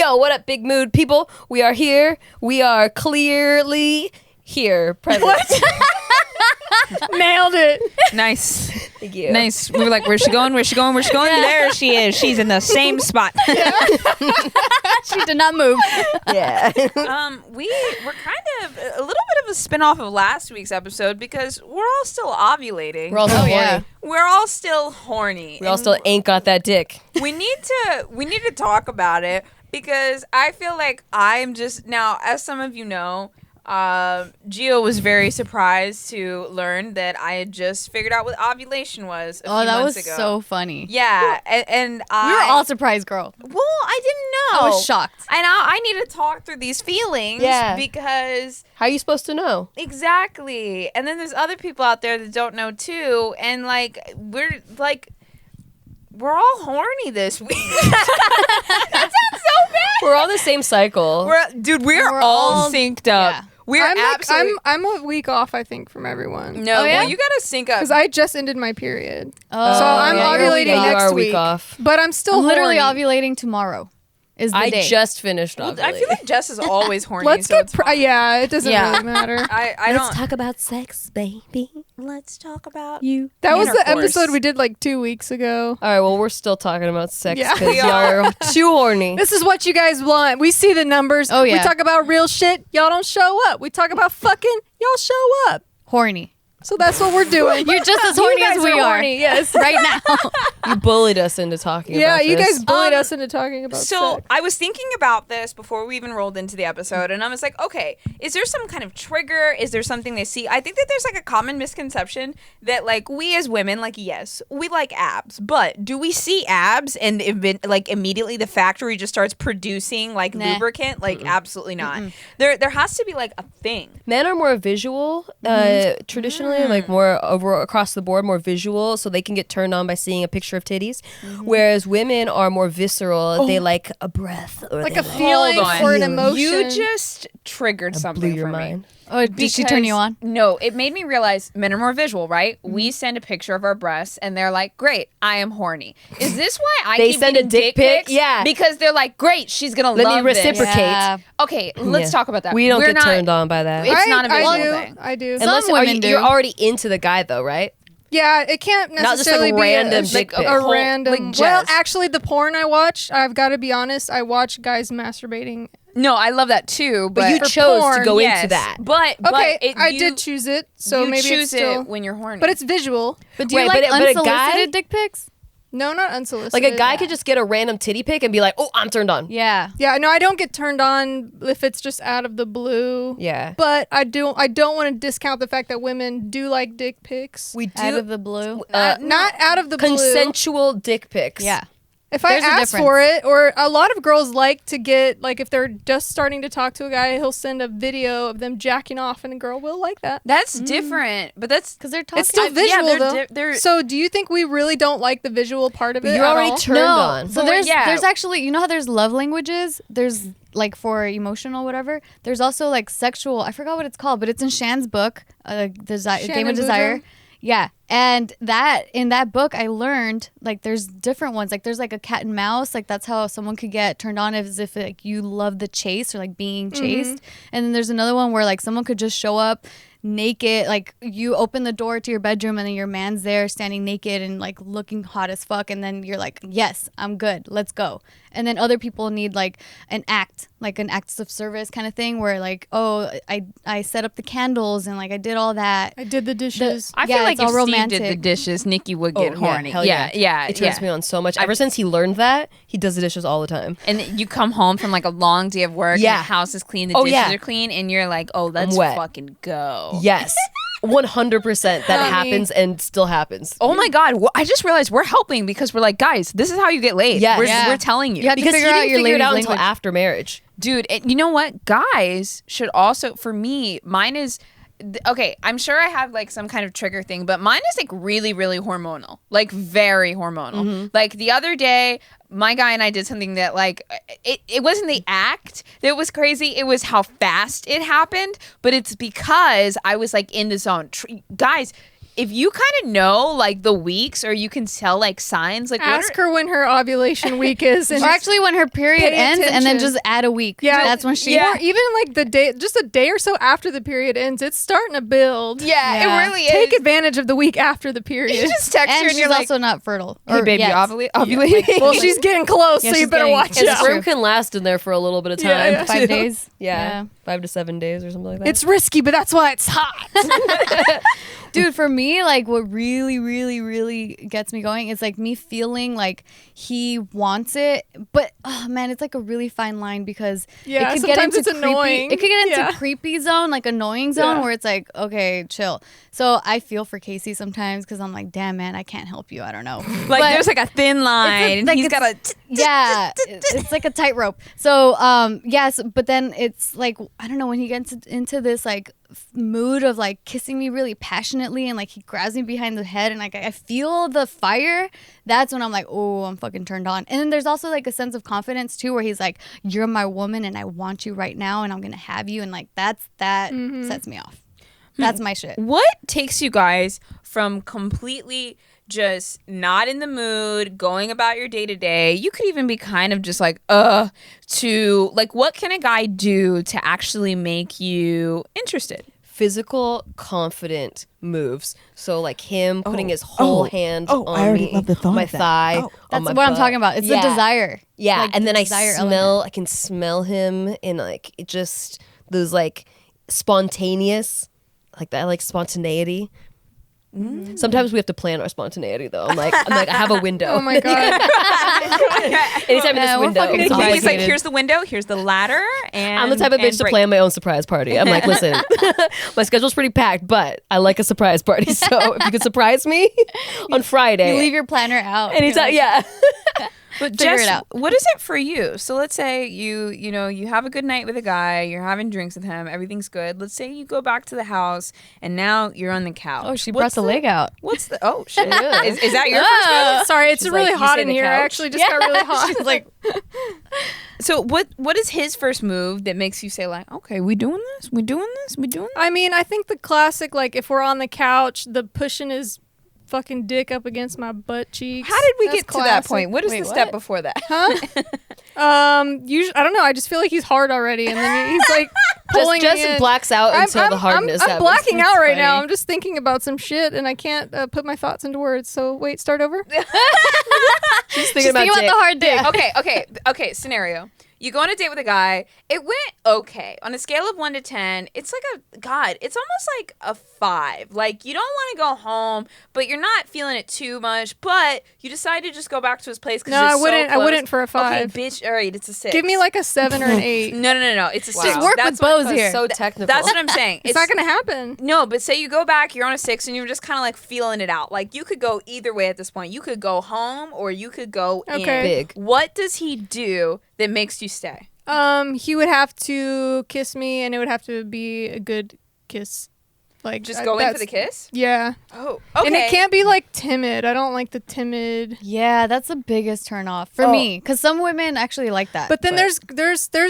Yo, what up, Big Mood people? We are here. We are clearly here. Present. Nailed it. Nice. Thank you. Nice. We were like, where's she going? Where's she going? Where's she going? There she is. She's in the same spot. She did not move. Yeah. We were kind of a little bit of a spin-off of last week's episode because we're all still ovulating. We're all still horny. We're all still horny. We all still ain't got that dick. we need to talk about it because I feel like I'm just now, as some of you know, Gio was very surprised to learn that I had just figured out what ovulation was a few That months was ago. so funny. Yeah, and We were all surprised, girl. well, I didn't know. I was shocked. And I need to talk through these feelings because How are you supposed to know? exactly. And then there's other people out there that don't know too, and we're all horny this week. That sounds so bad. We're all the same cycle. We're all- all synced up. yeah. We're absolutely. I'm a week off, I think, from everyone. No, Oh, yeah? well, you gotta sync up. Because I just ended my period. Oh, So I'm yeah, ovulating you next are a week week. off. But I'm still I'm literally horny. ovulating tomorrow. Is the I day. just finished Well, ovulating. I feel like Jess is always horny. Let's so get it's fine. yeah, it doesn't Yeah. really matter. I don't. talk about sex, baby. Let's talk about you. That was the intercourse. episode we did like 2 weeks ago. All right, well, we're still talking about sex Yeah. because We y'all are too horny. This is what you guys want. We see the numbers. Oh, yeah. We talk about real shit. Y'all don't show up. We talk about fucking. Y'all show up. Horny. So that's what we're doing. You're just as You horny guys as we are are. horny, yes. Right now. You bullied us into talking Yeah, about you this. guys bullied us into talking about So sex. I was thinking about this before we even rolled into the episode, and I was like, okay, is there some kind of trigger? Is there something they see? I think that there's like a common misconception that like we as women, like yes, we like abs, but do we see abs and like immediately the factory just starts producing like Nah. lubricant? Like absolutely not. There has to be like a thing. Men are more visual, traditionally, like more over across the board, more visual, so they can get turned on by seeing a picture of titties. Whereas women are more visceral. They like a breath or Like they a feeling on. for an emotion. You just triggered blew something your for mind. me. Oh, did she turn you on? No, it made me realize men are more visual, right? We send a picture of our breasts and they're like, great, I am horny. Is this why I They keep send a getting dick pic? pics? Yeah. Because they're like, great, she's going to Let me love this. reciprocate. Yeah. Okay, let's Yeah. talk about that. We don't We're get not- turned on by that. It's not a visual I do. thing. I do. Some Unless women do. you're already into the guy though, right? Yeah, it can't Not just, like, necessarily be random a, dick like, pic. a Whole- random. like well, Jess. actually, the porn I watch, I've got to be honest, I watch guys masturbating. No, I love that too. But you For chose to porn, go yes, into that. But Okay, it, I you- did choose it, so you maybe choose it's still. it when you're horny. But it's visual. But do you Wait, like but a unsolicited guy- dick pics? No, not unsolicited. Like a guy could just get a random titty pic and be like, "Oh, I'm turned on." Yeah. Yeah, no, I don't get turned on if it's just out of the blue. Yeah. But I don't want to discount the fact that women do like dick pics. We Out do of the blue. Not out of the blue. consensual dick pics. Yeah. If I There's a ask difference. for it, or a lot of girls like to get, like, if they're just starting to talk to a guy, he'll send a video of them jacking off, and a girl will like that. that's different. But that's Because they're talking. It's still yeah, visual, they're though. they're- So, do you think we really don't like the visual part of it? You're at already all? turned on. So Well, there's yeah. there's actually, you know how there's love languages? There's like for emotional whatever. There's also like sexual. I forgot what it's called, but it's in Shan's book, Game Shannon of Desire. Boodram? Yeah. And that in that book I learned like there's different ones. Like there's like a cat and mouse. Like that's how someone could get turned on as if like you love the chase or like being chased. And then there's another one where like someone could just show up naked, like you open the door to your bedroom and then your man's there standing naked and like looking hot as fuck, and then you're like, yes, I'm good, let's go. And then other people need like an act of service kind of thing where like, oh, I set up the candles and like I did all that. I did the dishes. I Yeah, feel like it's if all Steve did the romantic. dishes, Nikki would get horny. Hell yeah. It turns me on so much. Ever since he learned that, he does the dishes all the time. And then you come home from like a long day of work. Yeah. And the house is clean. The Oh, dishes yeah. are clean, and you're like, oh, let's wet. fucking go. Yes. 100% that Not me. happens and still happens. Oh my God! I just realized we're helping because we're like, guys, this is how you get laid. Yes. We're, Yeah. we're telling you. You have to Because he figure out didn't your figure it ladies' out until language. after marriage. Dude, and you know what? Guys should also, for me, mine is, okay, I'm sure I have like some kind of trigger thing, but mine is like really, really hormonal. Like very hormonal. Like the other day, my guy and I did something that like, it wasn't the act that was crazy. It was how fast it happened, but it's because I was like in the zone. Guys, if you kind of know like the weeks, or you can tell like signs, like Ask her when her ovulation week is, and Or actually, when her period Pay ends, and then attention. just add a week. Yeah. That's when she. or even like the day, just a day or so after the period ends, it's starting to build. Yeah, Yeah. it really Take is. advantage of the week after the period. You just text her And and she's you're like, also not fertile. "Hey, Or baby, yet. ovulating." Well, she's getting close, Yeah, so you she's better getting- watch And out. sperm can last in there for a little bit of time. Yeah, yeah. 5 too. days. Yeah, 5 to 7 days or something like that. It's risky, but that's why it's hot. Dude, for me, like what really, really, really gets me going is like me feeling like he wants it, but oh man, it's like a really fine line because Yeah, it could get sometimes into it's annoying. It could get into Yeah. creepy zone, like annoying zone, Yeah. where it's like, okay, chill. So I feel for Casey sometimes because I'm like, damn man, I can't help you. I don't know. like But- there's like a thin line, and like he's got a. yeah, it's like a tightrope. So yes, but then it's like I don't know, when he gets into this like mood of like kissing me really passionately, and like he grabs me behind the head, and like I feel the fire. That's when I'm like, oh, I'm fucking turned on. And then there's also like a sense of confidence too, where he's like, you're my woman and I want you right now, and I'm gonna have you, and like that sets me off. That's my shit. What takes you guys from completely just not in the mood, going about your day to day? You could even be kind of just like, to like, what can a guy do to actually make you interested? Physical, confident moves. So like him putting his whole hand on I already me, love the thought on my of that. thigh. Oh. on That's my what I'm butt. talking about. It's the desire. Yeah, Like, and the then I desire smell. element. I can smell him in like it just those like spontaneous, like that, like spontaneity. Sometimes we have to plan our spontaneity though. I'm like I have a window. Oh my god. Anytime in this Yeah, we're window. fucking it's He's like, complicated. here's the window, here's the ladder, and I'm the type of bitch to break. plan my own surprise party. I'm like, listen, my schedule's pretty packed, but I like a surprise party. So if you could surprise me on Friday, You leave your planner out. anytime, You're like, yeah. But Figure Jess, it out. what is it for you? So let's say you know you have a good night with a guy, you're having drinks with him, everything's good. Let's say you go back to the house and now you're on the couch. Oh, she What's brought the leg out. What's the shit? Yeah. Is that your first move? Sorry, it's She's really like, you hot say in the here. I couch? actually just got really hot. She's like, So what is his first move that makes you say like, okay, we doing this? We doing this? We doing this? I mean, I think the classic, like if we're on the couch, the pushing his fucking dick up against my butt cheeks. How did we That's get to that classic. point? What is Wait, the step what? before that? Usually, I don't know. I just feel like he's hard already, and then he's like pulling Just me in. blacks out until the hardness I'm happens. blacking out right now. funny. I'm just thinking about some shit, and I can't put my thoughts into words. So wait, start over. Just think about the hard dick. Okay. Scenario. You go on a date with a guy. It went okay. On a scale of 1 to 10, it's like it's almost like a 5. Like you don't want to go home, but you're not feeling it too much. But you decide to just go back to his place because No, I wouldn't. I wouldn't for a 5. Okay, bitch. All right, it's a 6. Give me like a 7 or an 8. No. It's a 6. Just work That's with what- bows here. So technical. That's what I'm saying. It's not gonna happen. No, but say you go back, you're on a 6, and you're just kind of like feeling it out. Like you could go either way at this point. You could go home or you could go in. Okay. Big. What does he do that makes you stay? He would have to kiss me, and it would have to be a good kiss. Like Just go in for that's- the kiss? Yeah. Oh, okay. And it can't be like timid. I don't like the timid. yeah, that's the biggest turn off for me. Because some women actually like that. But then there's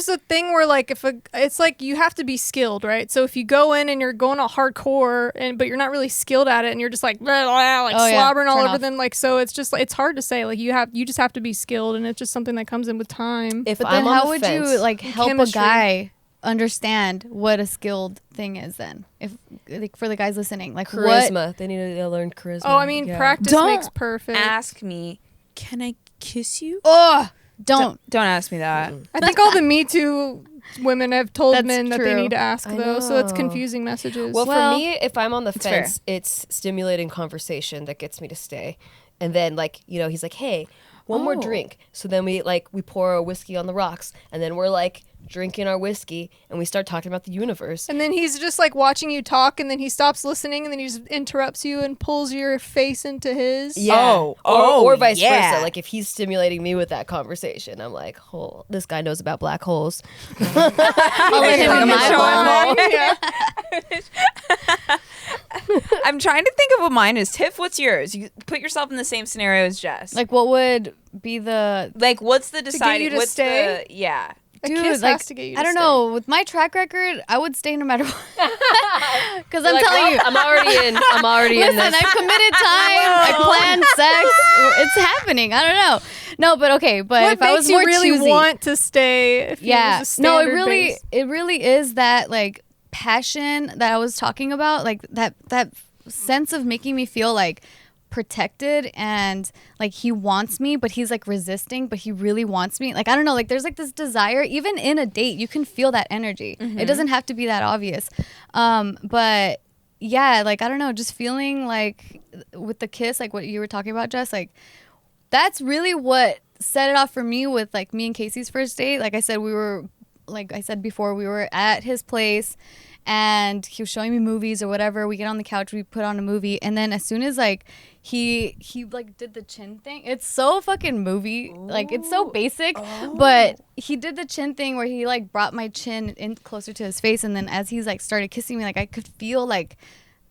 a thing where like it's like you have to be skilled, right? So if you go in and you're going all hardcore but you're not really skilled at it, and you're just like blah, blah, like Oh, yeah. slobbering all Turn over off. them, like so it's just it's hard to say. Like you just have to be skilled, and it's just something that comes in with time. If But I'm then on how the would fence, you like help chemistry. a guy understand what a skilled thing is then? If like for the guys listening, like what? charisma, they need to learn charisma. Oh, I mean, Yeah. practice Don't makes perfect. ask me, can I kiss you? Oh, don't. Don't ask me that. I think all the Me Too women have told That's men that they true. need to ask I though, so it's know. confusing messages. Well, Well, for me, if I'm on the fair. fence, it's stimulating conversation that gets me to stay. And then, like, he's like, hey, one more drink. So then we pour a whiskey on the rocks, and then we're like drinking our whiskey, and we start talking about the universe. And then he's just like watching you talk, and then he stops listening, and then he just interrupts you and pulls your face into his. Yeah. Oh, or vice yeah. versa. Like if he's stimulating me with that conversation, I'm like, oh, this guy knows about black holes. I'll let him in my Show hole. him Yeah. I'm trying to think of what mine is. Tiff, what's yours? You put yourself in the same scenario as Jess. Like what would be the Like what's the deciding? you to what's stay? the yeah? A Dude, kiss like, has to get you to I don't stay. know. With my track record, I would stay no matter what. Because I'm Like, telling you, I'm already in. I'm already in listen, this. I've committed time. I planned sex. It's happening. I don't know. No, but okay. But What if I was makes you more really choosy, want to stay? If it yeah, was a no, it standard really, base? it really is that like passion that I was talking about, like that sense of making me feel like protected and like he wants me, but he's like resisting, but he really wants me. Like I don't know, like there's like this desire. Even in a date, you can feel that energy. It doesn't have to be that obvious. But yeah, like I don't know, just feeling like with the kiss, like what you were talking about, Jess, like that's really what set it off for me with like me and Casey's first date. Like I said, like I said before, we were at his place and he was showing me movies or whatever. We get on the couch, we put on a movie, and then as soon as like he like did the chin thing, it's so fucking movie. Like it's so basic, but he did the chin thing where he like brought my chin in closer to his face, and then as he's like started kissing me, like I could feel like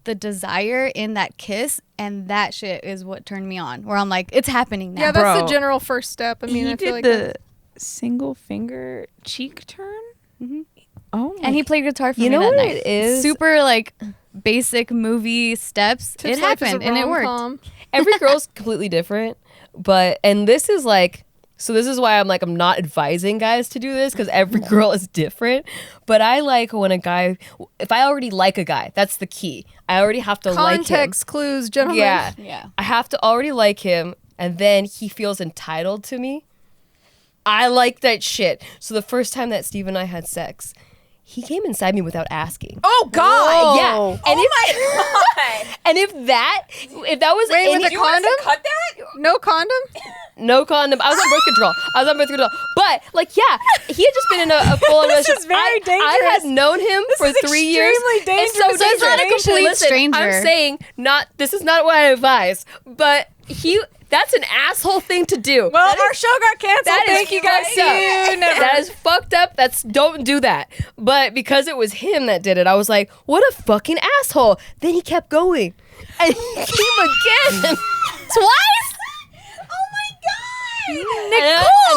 the desire in that kiss, and that shit is what turned me on, where I'm like, it's happening now. Yeah, that's Bro. the general first step. I mean, he I feel did like the single finger cheek turn. Mhm. Oh, And he played guitar for You me know that what night. it is? Super like basic movie steps. Tips It Life is a happened and it worked. rom-com. Every girl's completely different, and this is like, so this is why I'm not advising guys to do this, because every girl is different. But I like when a guy, if I already like a guy, that's the key. I already have to like him. Context clues, gentlemen. Yeah. Yeah. I have to already like him, and then he feels entitled to me. I like that shit. So the first time that Steve and I had sex, he came inside me without asking. oh God! Yeah. Oh And if, my God! and if that was Wait, any, with a condom? Cut that? No condom? no condom, I was on birth control. But like, yeah, he had just been in a full-on relationship. is very I dangerous. had known him for is 3 years. extremely It's dangerous so So it's not a dangerous. complete Listen, stranger. I'm saying this is not what I advise, but that's an asshole thing to do. Well, That is- our show got canceled. that is Thank you guys. fucked See up. you never. That is fucked up. Don't do that. But because it was him that did it, I was like, what a fucking asshole. Then he kept going. And he came again. Twice? Oh my God! And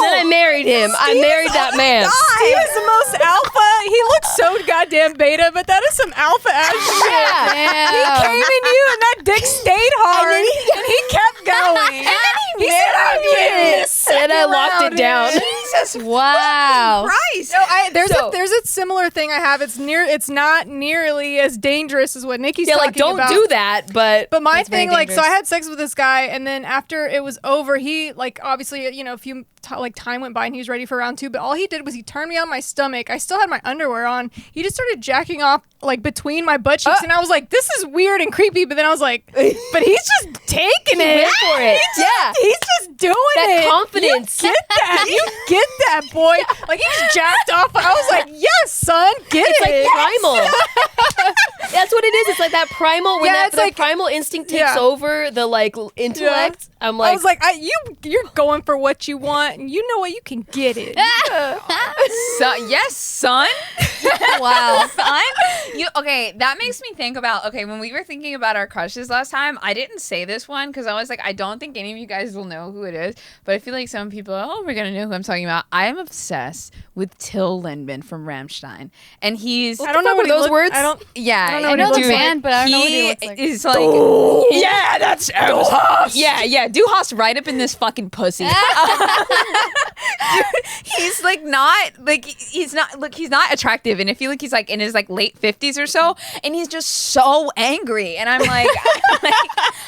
then I married him. I married that man. Steve is the most alpha. He looks so goddamn beta, but that is some alpha ass shit. Yeah. He came in you, and that dick stayed hard, and he kept going. And then he said, "I'm getting this." And then I locked it down. Jesus Wow. Christ! No, there's So- there's a similar thing I have. It's not nearly as dangerous as what Nikki's Yeah, talking like, don't about. do that. But But my That's very thing, like, so dangerous. I had sex with this guy, and then after it was over, he, like, obviously, a few time went by, and he was ready for round two. But all he did was he turned me on my stomach. I still had my underwear on. He just started jacking off, like, between my butt cheeks, and I was like, this is weird and creepy. But then I was like, but he's just taking it. went for it. Yeah. He's just doing That it. confidence. You get that. You get that, boy. Like, he's jacked off. I was like, yes, son, get It's it. like primal. That's what it is. It's like that primal, when Yeah, that it's like- primal instinct takes Yeah. over the like intellect. I'm like, I was like, you're going for what you want, and you know what, you can get it. Yes, son. Wow. Son. Okay, that makes me think about, when we were thinking about our crushes last time, I didn't say this one because I was like, I don't think any of you guys will know who it is, but I feel like some people, we're going to know who I'm talking about. I am obsessed with Till Lindemann from Rammstein. And he's... I don't know fuck what were he those look- words? I don't. Yeah, I don't know I what know the he looks like. band, but I don't know what he looks like. is like, yeah, that's yeah, Du Hast right up in this fucking pussy. He's like not like he's not attractive, and I feel like he's like in his like late 50s or so, and he's just so angry, and I'm like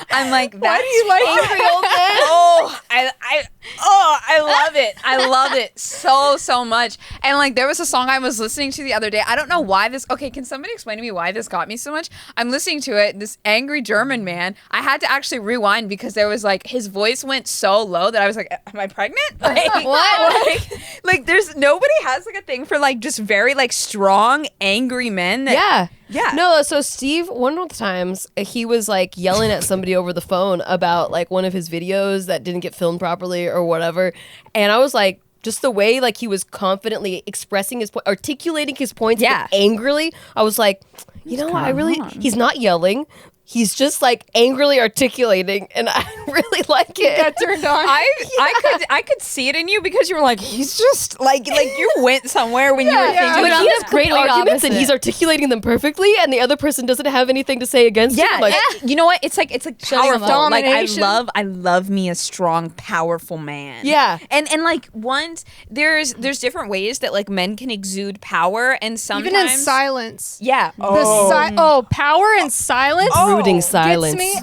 that's Why do you like angry old man? I love it. I love it so much. And like there was a song I was listening to the other day. I don't know why this. Okay, can somebody explain to me why this got me so much? I'm listening to it. This angry German man. I had to actually rewind because there was like his voice went so low that I was like, "Am I pregnant?" Like, What? Like there's nobody has like a thing for like just very like strong angry men. That, yeah. Yeah. No, so Steve, one of the times he was like yelling at somebody over the phone about like one of his videos that didn't get filmed properly or whatever. And I was like, just the way like he was confidently expressing his point, articulating his points Yeah. angrily. I was like, you know what? I really, he's not yelling. he's just like angrily articulating, and I really like it. Got turned on. I could see it in you because you were like, he's just like you went somewhere when you were yeah. thinking. But I'm he the has great complete arguments and opposite. he's articulating them perfectly, and the other person doesn't have anything to say against him. Like, you know what? It's like Shutting them powerful. up. Like Domination. I love me a strong, powerful man. Yeah. and like once there's different ways that like men can exude power, and sometimes Even in silence. yeah. Power and silence brooding gets silence. me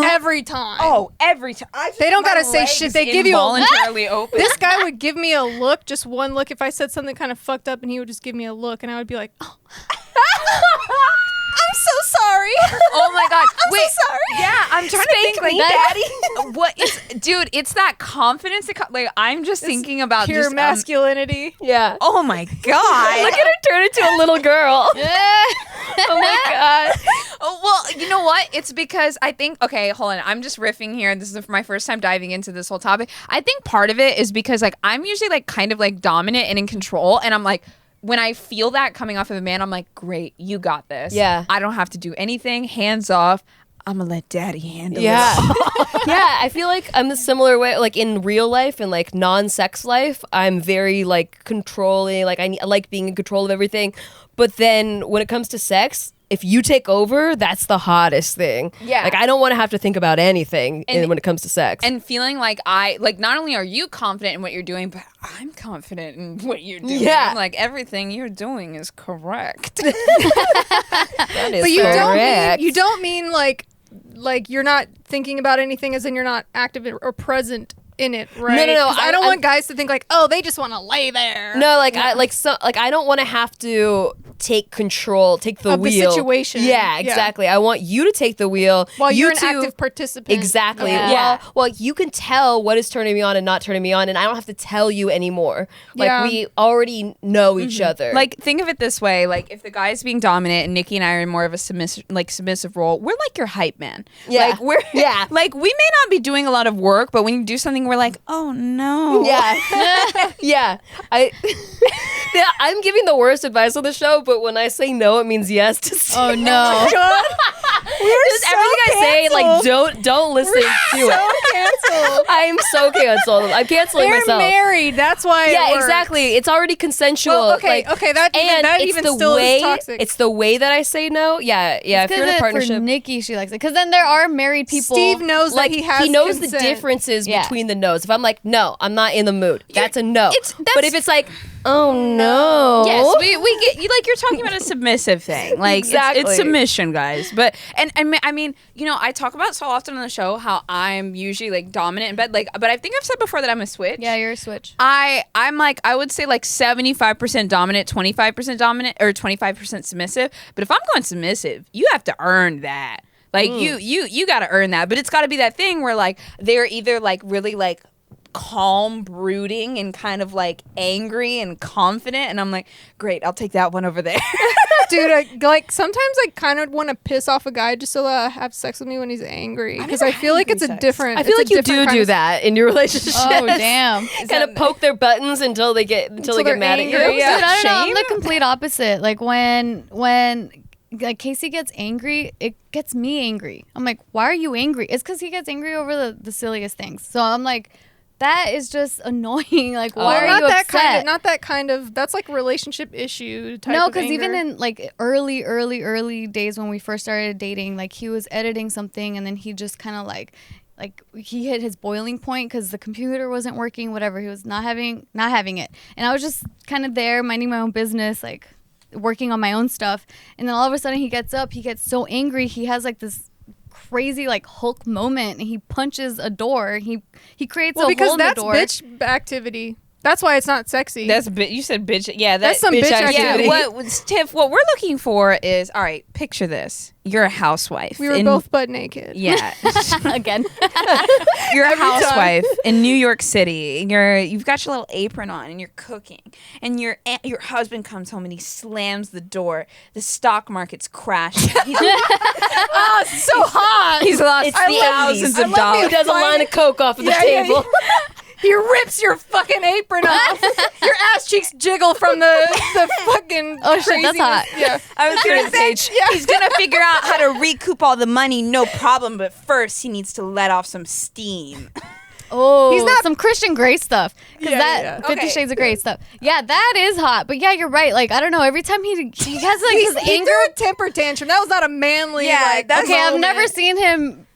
every time. Oh, every time. They don't gotta say shit. They give you a voluntarily open. This guy would give me a look, just one look. If I said something kind of fucked up, and he would just give me a look, and I would be like, oh. I'm so sorry. Oh my god. Wait, so sorry. Yeah, I'm trying to think like me, that. What is, dude? It's that confidence. That like I'm just thinking about Pure just masculinity. yeah. oh my god. Look at her turn into a little girl. Oh my god. Oh, well, you know what? It's because I think, okay, hold on. I'm just riffing here. This is my first time diving into this whole topic. I think part of it is because, like, I'm usually, like, kind of, like, dominant and in control. And I'm like, when I feel that coming off of a man, I'm like, great, you got this. Yeah. I don't have to do anything. Hands off. I'm going to let daddy handle Yeah. it. Yeah, I feel like I'm the similar way. Like in real life and like non-sex life, I'm very like controlling. Like I like being in control of everything. But then when it comes to sex, if you take over, that's the hottest thing. Yeah. Like I don't want to have to think about anything when it comes to sex. And feeling like not only are you confident in what you're doing, but I'm confident in what you're doing. Yeah. Like everything you're doing is correct. That is But correct. you don't mean like you're not thinking about anything, as in you're not active or present in it, right? No. 'Cause I don't want guys to think like, oh, they just want to lay there. No, like I don't want to have to take control, take the Of the wheel. situation. Yeah, Yeah. exactly. I want you to take the wheel While you you're an two- active participant. Exactly. Yeah. Well, you can tell what is turning me on and not turning me on, and I don't have to tell you anymore. Like Yeah. we already know each other. Like, think of it this way: like, if the guy's being dominant and Nikki and I are in more of a submissive role, we're like your hype man. Yeah. Like, we're Yeah. Like, we may not be doing a lot of work, but when you do something, we're like, oh no. yeah, yeah. Yeah, I'm giving the worst advice on the show, but when I say no, it means yes. To Oh no. Just everything I say, like don't listen to it. Canceled. I'm so canceled. I'm canceling They're myself. married. That's why. Yeah, it works. exactly. It's already consensual. Well, okay, like, okay. That it's even the still way, is toxic. It's the way that I say no. Yeah. If you're in a For partnership, Nikki, she likes it. Because then there are married people. Steve knows like that he knows the consent. differences Yeah. between the no's. If I'm like, no, I'm not in the mood. That's a no. that's- But if it's like, oh no, Yes, we get you. Like, you're talking about a submissive thing. Like, Exactly. it's submission, guys. But and I mean, you know, I talk about so often on the show how I'm usually like dominant in bed. Like, but I think I've said before that I'm a switch. Yeah, you're a switch. I'm like, I would say like 75% dominant, 25% dominant, or 25% submissive. But if I'm going submissive, you have to earn that. Like you got to earn that. But it's got to be that thing where like they're either like really like calm, brooding, and kind of like angry and confident, and I'm like, great, I'll take that one over there. Dude, like sometimes I kind of want to piss off a guy just so that have sex with me when he's angry, because I never feel had like it's a angry sex. different. I feel it's like a you different kind do of- that in your relationship. Oh damn. Kind of poke their buttons until they get Until they they're get mad at angry. you. Yeah. Dude, I don't know. I'm Shame? the complete opposite. Like when like Casey gets angry, it gets me angry. I'm like, why are you angry? It's because he gets angry over the silliest things. So I'm like, that is just annoying. Like, why Well, are not you that upset? kind of, not that kind of. That's like relationship issue type. No, because even in like early days when we first started dating, like he was editing something and then he just kind of like he hit his boiling point because the computer wasn't working, whatever. He was not having it, and I was just kind of there minding my own business, like working on my own stuff. And then all of a sudden he gets up, he gets so angry, he has like this crazy like Hulk moment, and he punches a door. He creates a hole because in the that's door. bitch activity. That's why it's not sexy. That's you said bitch. Yeah, That's some bitch activity. Yeah, Tiff, what we're looking for is, all right, picture this. You're a housewife. we were both butt naked. Yeah. again. You're a Every time. housewife in New York City. You've got your little apron on and you're cooking. And your husband comes home and he slams the door. The stock market's crashing. Oh, it's so hot. He's lost It's the thousands 80s. of dollars. He does a line of coke off of the Yeah, yeah, table. He rips your fucking apron off. Your ass cheeks jiggle from the fucking. Oh shit, that's hot. Yeah. I was gonna say he's gonna figure out how to recoup all the money, no problem. But first, he needs to let off some steam. Oh, He's not- some Christian Grey stuff. Because Yeah. 50 Okay. Shades of Grey stuff. Yeah, that is hot. But yeah, you're right. Like, I don't know. Every time he has like his He anger. threw a temper tantrum. That was not a manly. Yeah, like, that's- Okay, I've moment. never seen him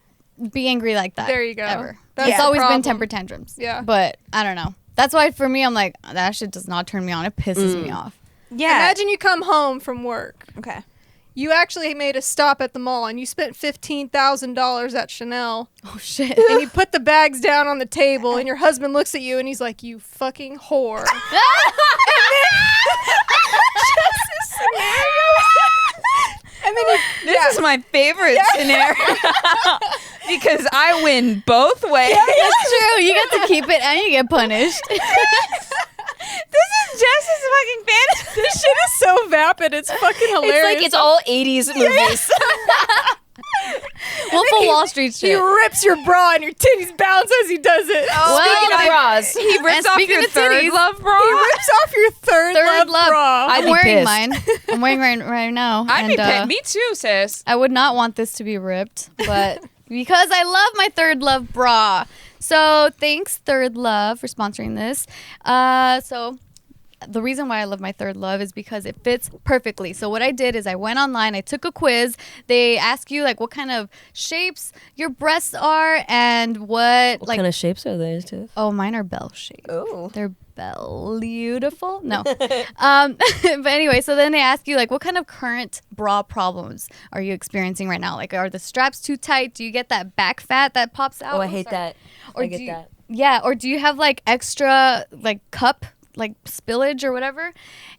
be angry like that. There you go. Ever. That's It's the always problem. been temper tantrums. Yeah. But I don't know. That's why for me, I'm like, that shit does not turn me on. It pisses me off. Yeah. Imagine you come home from work. Okay. You actually made a stop at the mall and you spent $15,000 at Chanel. Oh shit. And you put the bags down on the table and your husband looks at you and he's like, "You fucking whore." And then This is my favorite scenario because I win both ways. That's true. You get to keep it and you get punished. This is just as fucking fantasy. this shit is so vapid. It's fucking hilarious. It's like it's all 80s movies. Wolf of Wall Street He shit. rips your bra and your titties bounce as he does it. Speaking of bras, He rips And off speaking your of third titties, love bra. He rips off your third love bra. I'd I'm be wearing pissed. mine. I'm wearing right now. I'd be and, me too, sis. I would not want this to be ripped, but because I love my Third Love bra. So thanks, Third Love, for sponsoring this. So the reason why I love my Third Love is because it fits perfectly. So what I did is I went online, I took a quiz. They ask you like what kind of shapes your breasts are and what what like kind of shapes are those too? oh, mine are bell shaped. Oh. They're beautiful. No. But anyway, so then they ask you like what kind of current bra problems are you experiencing right now? Like are the straps too tight? Do you get that back fat that pops out? Oh, I I'm hate sorry. that. Or I do get you- that. Yeah, or do you have like extra like cup like spillage or whatever?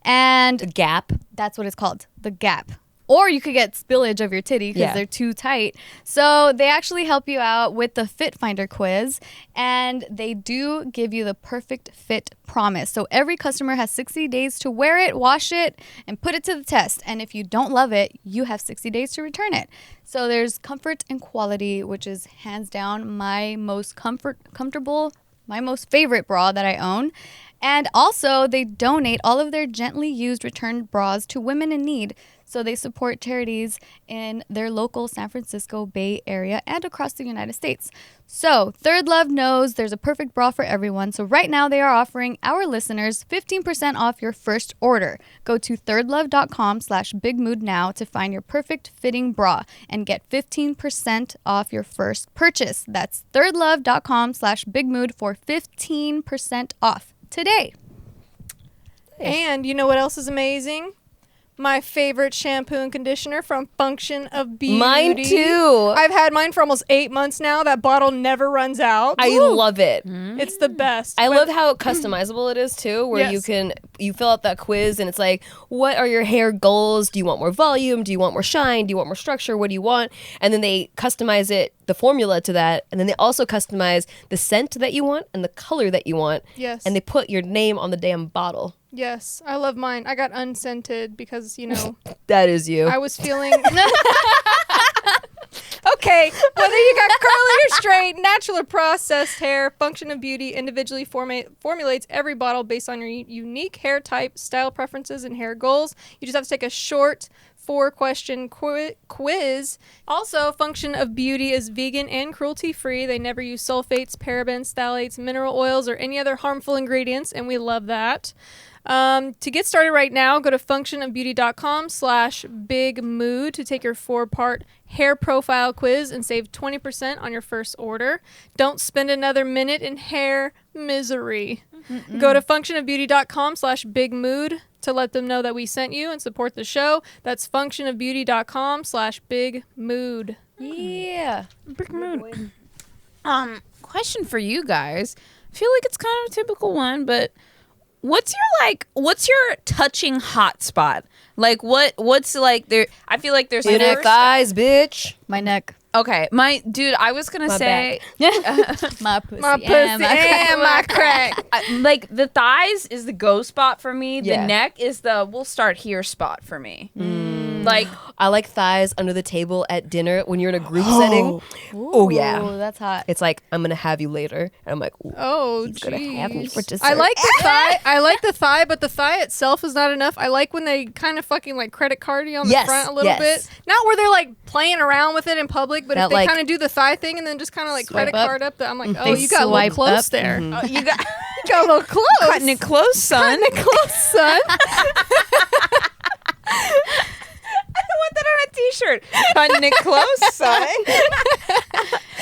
And The gap. that's what it's called, the gap. Or you could get spillage of your titty because Yeah. they're too tight. So they actually help you out with the Fit Finder quiz, and they do give you the perfect fit promise. So every customer has 60 days to wear it, wash it, and put it to the test. And if you don't love it, you have 60 days to return it. So there's comfort and quality, which is hands down my most comfortable, my most favorite bra that I own. And also, they donate all of their gently used returned bras to women in need. So they support charities in their local San Francisco Bay Area and across the United States. So Third Love knows there's a perfect bra for everyone. So right now they are offering our listeners 15% off your first order. Go to thirdlove.com/bigmood now to find your perfect fitting bra and get 15% off your first purchase. That's thirdlove.com/bigmood for 15% off today. And you know what else is amazing? My favorite shampoo and conditioner from Function of Beauty. Mine too. I've had mine for almost 8 months now. That bottle never runs out. I love it. It's the best. I But- love how customizable it is too, where Yes. you fill out that quiz and it's like, what are your hair goals? Do you want more volume? Do you want more shine? Do you want more structure? What do you want? And then they customize it, the formula to that, and then they also customize the scent that you want and the color that you want. Yes. And they put your name on the damn bottle. Yes, I love mine. I got unscented because, you know, That is you. I was feeling. Okay, whether you got curly or straight, natural or processed hair, Function of Beauty individually formulates every bottle based on your unique hair type, style preferences, and hair goals. You just have to take a short 4-question quiz. Also, Function of Beauty is vegan and cruelty-free. They never use sulfates, parabens, phthalates, mineral oils, or any other harmful ingredients, and we love that. To get started right now, go to functionofbeauty.com/bigmood to take your 4-part hair profile quiz and save 20% on your first order. Don't spend another minute in hair misery. Go to functionofbeauty.com/bigmood to let them know that we sent you and support the show. That's functionofbeauty.com/bigmood. Yeah. Big mood. Question for you guys. I feel like it's kind of a typical one, but what's your touching hot spot? Like what's like there? I feel like there's Inner first- thighs, bitch. My neck. Okay, my dude, I was gonna My say My pussy. My pussy and my and my crack. like the thighs is the go spot for me. Yeah. The neck is the we'll start here spot for me. Like, I like thighs under the table at dinner when you're in a group setting. Oh yeah. Ooh, that's hot. It's like, I'm gonna have you later, and I'm like, ooh, Oh, he's gonna have me for jeez. dessert. I like the thigh. I like the thigh, but the thigh itself is not enough. I like when they kind of fucking like credit card you on the Yes, front a little yes. bit. Not where they're like playing around with it in public, but That, if they like, kind of do the thigh thing and then just kind of like swipe credit up. card up, I'm like, oh, They you got a little swipe close up. there. you got You got a little close. cutting it close, son. Cutting it close, son. I want that on a t-shirt. Cutting it close, son.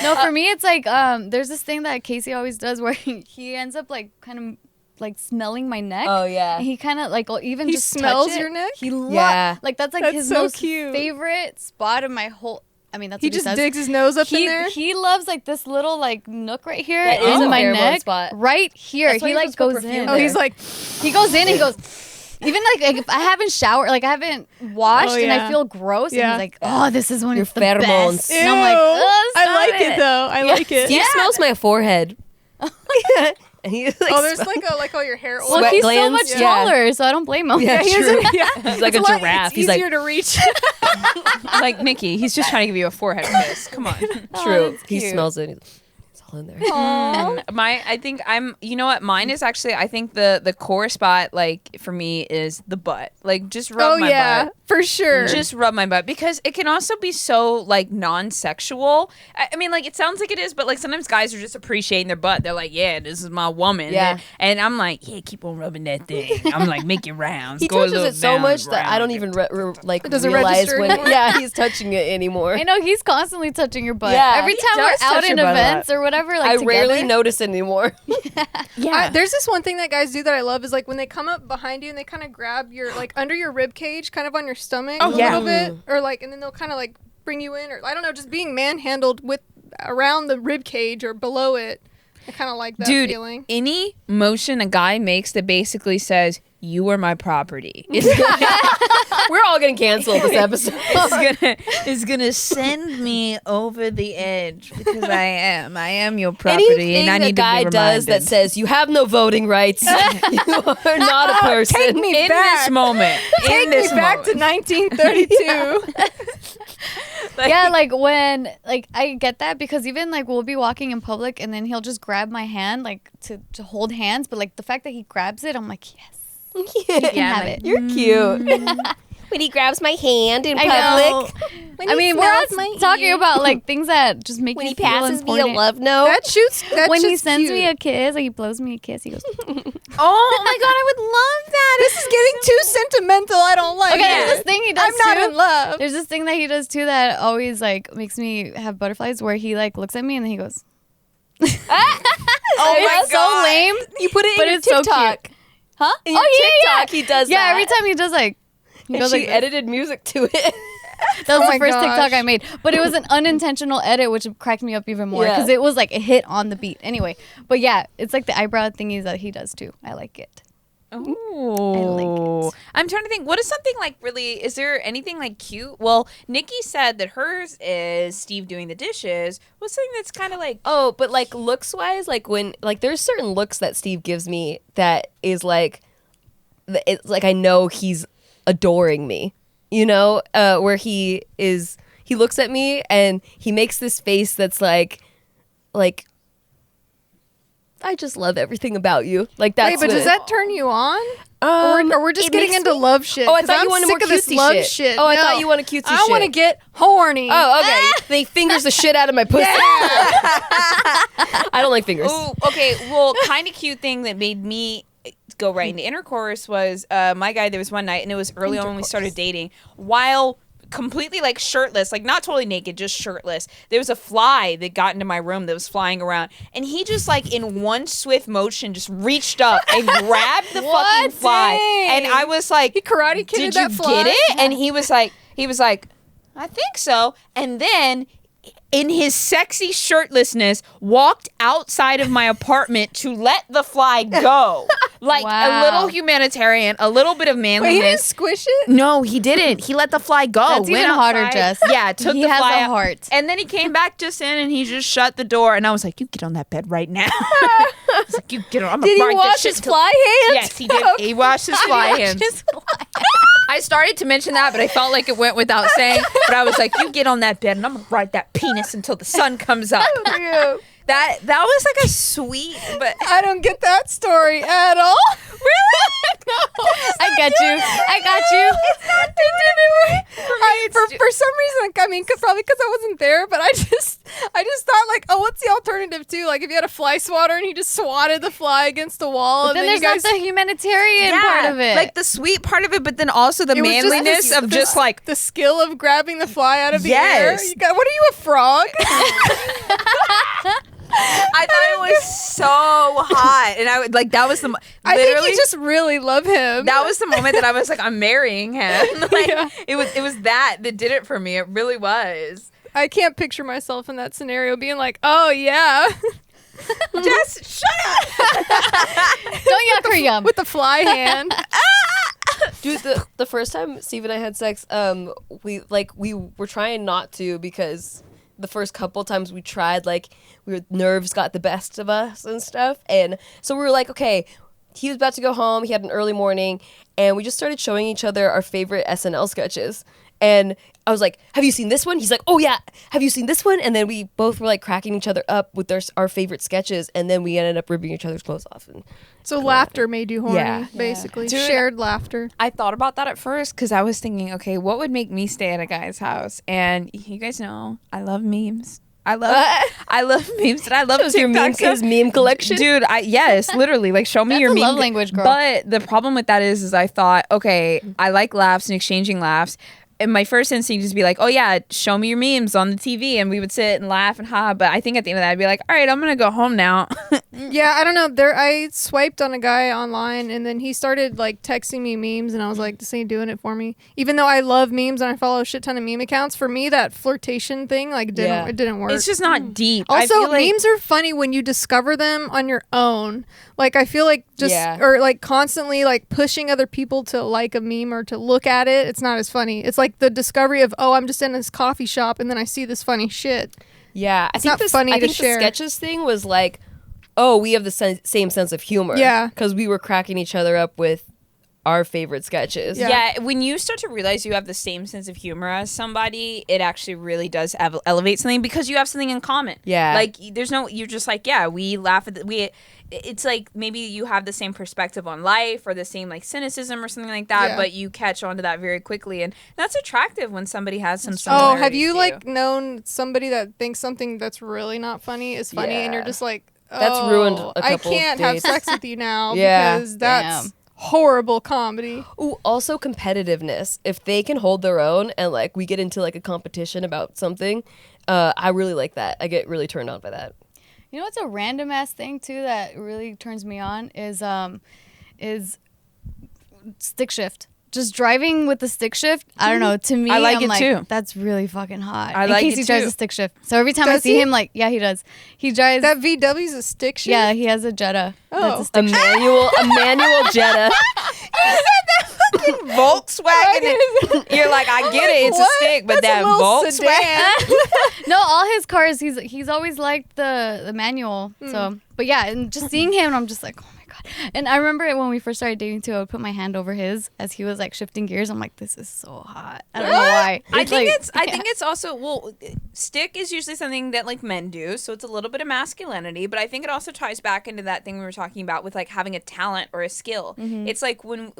No, for me, it's like there's this thing that Casey always does where he ends up like kind of like smelling my neck. Oh yeah. And he kind of like will even He just smells touch it. your neck? He Yeah. like that's like That's his so most cute. favorite spot of my whole. I mean, that's He what just he says. digs his nose up in He there. he loves like this little like nook right here That is in a my pheromone neck, spot. right here. That's why He you're like supposed to goes put in. perfume Oh, he's there. like, He goes in and he goes. Even like if I haven't showered, like I haven't washed, Oh, and yeah. I feel gross, and Yeah. he's like, "Oh, this is when Your it's the pheromones. best." And I'm like, ew. "Oh, I stop like it though. I like it. He smells my forehead. And he, like, Oh, there's smells- like all your hair oil. Well, Sweat he's glands? so much Yeah. taller, so I don't blame him. Yeah, he true. is- yeah. He's like a It's giraffe. It's He's like, easier to reach. Like Nikki, he's just trying to give you a forehead kiss. Come on. true. that's He cute. smells it. It's all in there. I think you know what, mine is actually, I think the core spot, like for me, is the butt. Like just rub Oh my yeah, butt. for sure. Just rub my butt, because it can also be so like non-sexual. I mean, like it sounds like it is, but like sometimes guys are just appreciating their butt. They're like, yeah, this is my woman. Yeah. And I'm like, yeah, keep on rubbing that thing. I'm like, make it round. He Go a touches little it so down, much that I don't round. even like It doesn't realize register when anymore. yeah he's touching it anymore. I know he's constantly touching your butt. Yeah. Every He time does we're out touch in your butt a lot. events or whatever, like I together. rarely notice it anymore. Yeah. There's this one thing that guys do that I love is like when they come up behind you and they kind of grab your like under your rib cage, kind of on your stomach a yeah. little bit, or like, and then they'll kind of like bring you in, or I don't know, just being manhandled with around the rib cage or below it. I kind of like that Dude, feeling. any motion a guy makes that basically says, you are my property, We're all getting canceled this episode. is gonna send me over the edge, because I am your property. Anything and I need a guy to be does that reminded. says you have no voting rights, you are not a person. Take me in back. this moment. Take in me this back moment. to 1932. Yeah, like when like I get that because even like we'll be walking in public and then he'll just grab my hand like to hold hands, but like the fact that he grabs it, I'm like, yes, you can have like, it. You're cute. When he grabs my hand in I public, know. I mean, we're all talking about like things that just make when me he feel passes me a important. love note. That shoots. That's when he just sends cute. me a kiss, like he blows me a kiss, he goes, Oh my god, I would love that. This is getting too sentimental. I don't like okay, it. there's this thing he does I'm not too. in love. There's this thing that he does too that always like makes me have butterflies where he like looks at me and then he goes, Oh my it's so God. lame. You put it But in your it's so TikTok. cute. Huh? In your TikTok, he does Yeah, that. every time he does like he And goes she like this. edited music to it. That was Oh the my first gosh. TikTok I made, but it was an unintentional edit, which cracked me up even more Yeah. because it was like a hit on the beat. Anyway, but yeah, it's like the eyebrow thingies that he does too. I like it. Oh, I'm trying to think. What is something like really? Is there anything like cute? Well, Nikki said that hers is Steve doing the dishes. What's something that's kind of like? Oh, but like looks wise, like when like there's certain looks that Steve gives me that is like, it's like I know he's adoring me, you know, where he looks at me and he makes this face that's like I just love everything about you. Like that's Wait, but does that turn you on? Or we're just it getting makes into me- love shit? Oh, I 'Cause thought I'm you wanted sick more of this cutesy love shit. shit. Oh, I No. thought you wanted cutesy I want to shit. get horny. Oh, okay. They fingers the shit out of my pussy. I don't like fingers. Oh, okay. Well, kind of cute thing that made me go right into intercourse was my guy. There was one night, and it was early on when we started dating. While completely like shirtless, like not totally naked, just shirtless, there was a fly that got into my room that was flying around, and he just like in one swift motion just reached up and grabbed the fucking fly, and I was like, He karate kidded did you that fly? get it? And he was like, I think so. And then in his sexy shirtlessness, walked outside of my apartment to let the fly go. Like a Wow. little humanitarian, a little bit of Wait, he didn't manliness. squish it? No, he didn't. He let the fly go. That's even Went harder, outside. Jess. Yeah, took He the has fly a out. heart. And then he came back just in and he just shut the door. And I was like, you get on that bed right now. I was like, you get on. I'm Did he gonna ride this wash shit his till-" fly hands? Yes, he did. He washed his fly hands. I started to mention that, but I felt like it went without saying. But I was like, you get on that bed and I'm going to ride that penis until the sun comes up. That was like a sweet, but I don't get that story at all. I got you. I got you. For some reason, I mean, probably because I wasn't there, but I just thought like, oh, what's the alternative too? Like if you had a fly swatter and he just swatted the fly against the wall, and Then then there's you guys not the humanitarian part of it. like the sweet part of it, but then also the It was just manliness this- of just like, the skill of grabbing the fly out of the Yes. air. What are you, a frog? I thought it was so hot, and I would like that was the I think literally you just really love him. that was the moment that I was like, I'm marrying him. Like Yeah. it was that did it for me. It really was. I can't picture myself in that scenario being like, oh yeah, Just shut up. Don't yuck her yum. with the fly hand. Dude, the first time Steve and I had sex, we were trying not to because the first couple times we tried, like nerves got the best of us and stuff, and so we were like, okay, he was about to go home. He had an early morning, and we just started showing each other our favorite SNL sketches. And I was like, have you seen this one? He's like, oh yeah, have you seen this one? And then we both were like cracking each other up with our favorite sketches, and then we ended up ripping each other's clothes off. And So laughter made you horny, Yeah. basically. Dude, Shared laughter. I thought about that at first because I was thinking, okay, what would make me stay at a guy's house? And you guys know I love memes. I love memes, and I love shows your TikTok stuff. his meme collection. Dude, yes, literally, like show me That's your a meme. love language, girl. But the problem with that is I thought, okay, I like laughs and exchanging laughs. And my first instinct is to be like, oh yeah, show me your memes on the TV, and we would sit and laugh and ha. But I think at the end of that, I'd be like, all right, I'm gonna go home now. Yeah, I don't know. I swiped on a guy online, and then he started like texting me memes, and I was like, "This ain't doing it for me." Even though I love memes and I follow a shit ton of meme accounts, for me that flirtation thing like didn't work. It's just not deep. I Also, feel like, memes are funny when you discover them on your own. Like I feel like just Yeah. or like constantly like pushing other people to like a meme or to look at it. It's not as funny. It's like the discovery of, oh, I'm just in this coffee shop and then I see this funny shit. Yeah, I think not funny I to think share. the sketches thing was like, oh, we have the same sense of humor. Yeah. because we were cracking each other up with our favorite sketches. Yeah. yeah, when you start to realize you have the same sense of humor as somebody, it actually really does elevate something because you have something in common. Yeah. like there's no, you're just like, yeah, we laugh at it's like maybe you have the same perspective on life or the same like cynicism or something like that, Yeah. but you catch on to that very quickly, and that's attractive when somebody has some. Oh, have similarities you to like known somebody that thinks something that's really not funny is funny, and you're Yeah. just like, oh, That's ruined a I couple can't have dates. sex with you now Yeah. because that's Damn. horrible comedy. Ooh, also competitiveness. If they can hold their own and like we get into like a competition about something, I really like that. I get really turned on by that. You know what's a random ass thing too that really turns me on is stick shift. Just driving with the stick shift. I don't know. To me, I like I'm it too. That's really fucking hot. I In like case it he drives too. a stick shift. So every time I Does see he? him, like, yeah, he does. He drives. That VW's a stick shift. yeah, he has a Jetta. Oh. That's a A stick shift. manual Jetta. Volkswagen. You're like, I get it, it's What? a stick, but That's that a little Volkswagen. sedan. No, all his cars. He's always liked the manual. So, but yeah, and just seeing him, I'm just like, oh my god. And I remember when we first started dating too. I would put my hand over his as he was like shifting gears. I'm like, this is so hot. I don't know why. I think like- I think it's also, well, stick is usually something that like men do, so it's a little bit of masculinity, but I think it also ties back into that thing we were talking about with like having a talent or a skill. It's like when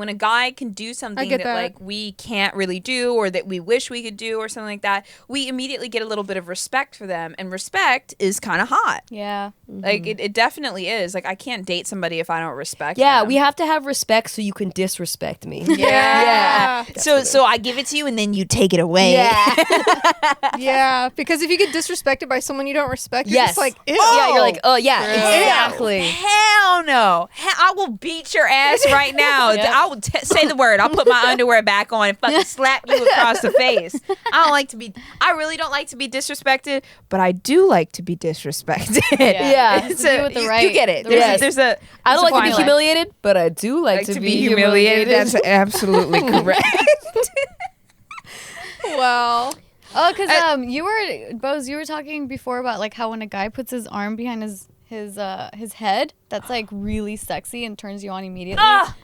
a guy can do something get that that. like we can't really do or that we wish we could do or something like that, we immediately get a little bit of respect for them, and respect is kind of hot. Yeah. Like it definitely is. Like I can't date somebody if I don't respect Yeah, them. we have to have respect so you can disrespect me. Yeah. So I give it to you and then you take it away. Yeah, because if you get disrespected by someone you don't respect, you're Yes. just like, ew. Yeah, you're like, oh yeah, Ew. exactly. Hell no. I will beat your ass right now. Yep. I will say the word. I'll put my underwear back on and fucking slap you across the face. I really don't like to be disrespected, but I do like to be disrespected. Yeah. To do with the right- you get it. the There's, right- a, there's a I don't there's a like to be fine line. humiliated, but I do like to be humiliated. That's absolutely correct. Well, Oh, because you were talking before about like how when a guy puts his arm behind his head, that's like really sexy and turns you on immediately. Ah!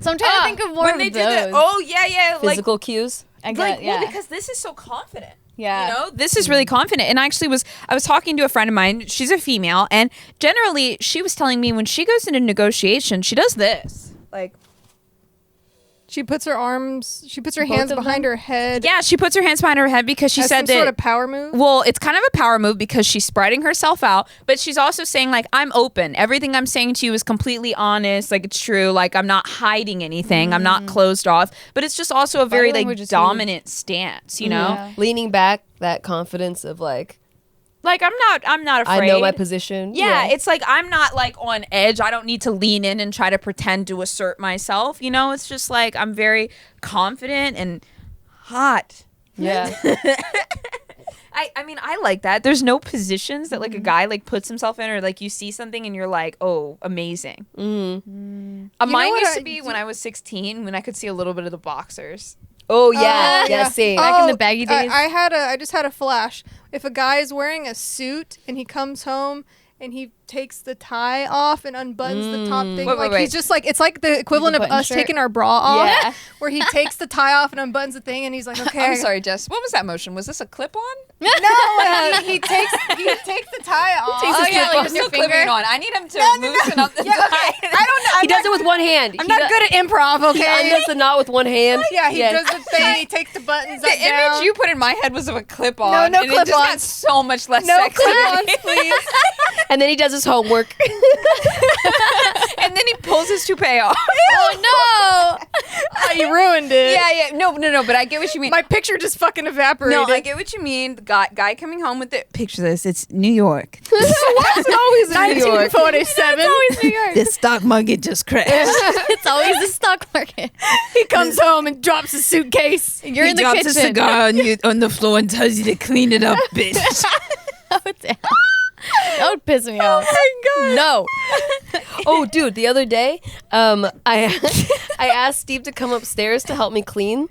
So I'm trying to think of more when of they those. do that. Oh yeah, Physical cues. I like get, well, because this is so confident. yeah. You know, This is really confident. And I actually I was talking to a friend of mine. She's a female, and generally she was telling me when she goes into negotiation, she does this. Like, She puts her hands of behind her head. yeah, she puts her hands behind her head because she as said some that. sort of power move. Well, it's kind of a power move because she's spreading herself out, but she's also saying like, I'm open. Everything I'm saying to you is completely honest. Like, it's true. Like, I'm not hiding anything. I'm not closed off. But it's just also a very like language is dominant stance, you know? Yeah. Leaning back, that confidence of like, Like, I'm not afraid. I know my position. Yeah, it's like I'm not like on edge. I don't need to lean in and try to pretend to assert myself. You know, it's just like I'm very confident and hot. yeah. I mean, I like that. There's no positions that like a guy like puts himself in, or like you see something and you're like, oh, amazing. Mm-hmm. Mine what used to I- be when I was 16 when I could see a little bit of the boxers. Oh yeah, yeah. same. Back in the baggy days. I just had a flash. If a guy is wearing a suit and he comes home and he takes the tie off and unbuttons the top thing, Wait. he's just like, it's like the equivalent of button us shirt? taking our bra off, Yeah. where he takes the tie off and unbuttons the thing, and he's like, okay. I'm sorry, Jess. What was that motion? Was this a clip-on? No, he takes the tie off. Takes his Oh yeah, clip like off. you're still clipping on. I need him to loosen up the Yeah, okay. tie. I don't know. He does it with one hand. I'm not good at improv. He Okay. undoes the knot with one hand. Yeah, he does the thing. He takes the buttons The up down. image you put in my head was of a clip-on. No and it just got clip-ons. so much less no sexy. clip-ons, please. And then he does his homework. And then he pulls his toupee off. Oh Oh, you ruined it. Yeah. No, but I get what you mean. My picture just fucking evaporated. No, I get what you mean. The guy coming home with it. Picture this. It's New York. It's always in New York. 1947. no! New York. The stock market just crashed. It's always the stock market. He comes home and drops his suitcase. You're in the kitchen. on the floor and tells you to clean it up, bitch. Oh, damn. That would piss me off. Oh No. Oh, dude, the other day, I asked Steve to come upstairs to help me clean,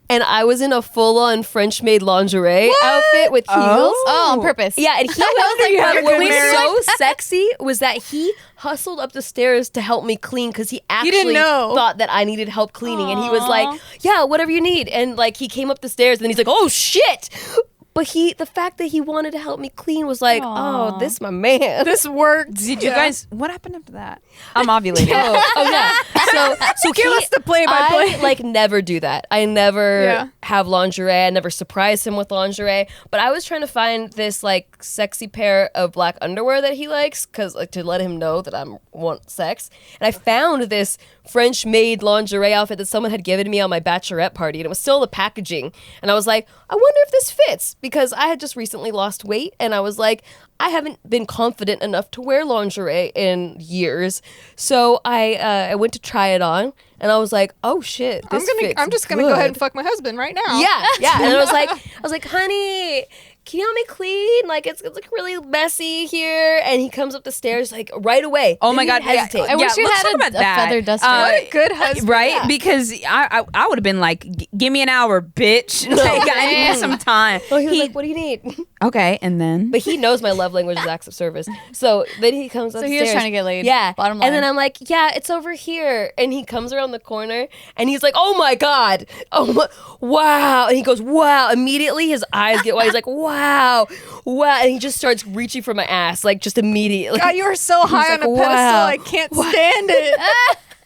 and I was in a full-on French-made lingerie outfit with heels. Oh, on purpose. Yeah, and he you had a what good was marriage. so sexy was that he hustled up the stairs to help me clean because he actually know. thought that I needed help cleaning, and he was like, "Yeah, whatever you need." And like he came up the stairs, and then he's like, "Oh shit!" But the fact that he wanted to help me clean was like, "Oh, this my man." This worked. Did you guys? What happened after that? I'm ovulating. Oh yeah. So Give us the play-by-play. I like never do that. I never Yeah. have lingerie. I never surprise him with lingerie. But I was trying to find this like sexy pair of black underwear that he likes, cause like to let him know that I want sex. And I found this French-made lingerie outfit that someone had given me on my bachelorette party, and it was still the packaging. And I was like, I wonder if this fits, because I had just recently lost weight, and I was like, I haven't been confident enough to wear lingerie in years. So I went to try it on, and I was like, oh shit, this fits I'm just gonna go ahead and good. fuck my husband right now. Yeah. And I was like, honey, can you help me clean? Like it's like really messy here. And he comes up the stairs like right away. Oh Didn't my God! even hesitate. I wish you let's had talk a about that. feather duster. What a good husband. Right? Because I would have been like, give me an hour, bitch. Like, I need some time. So he was like, what do you need? Okay, and then? But he knows my love language is acts of service. So then he comes upstairs. he was trying to get laid. Yeah. Bottom And then line. I'm like, yeah, it's over here. And he comes around the corner and he's like, oh my God. Wow. And he goes, wow. Immediately his eyes get wide. He's like, wow. Wow. And he just starts reaching for my ass, like just immediately. God, you are so high like, on a pedestal. wow. I can't stand it.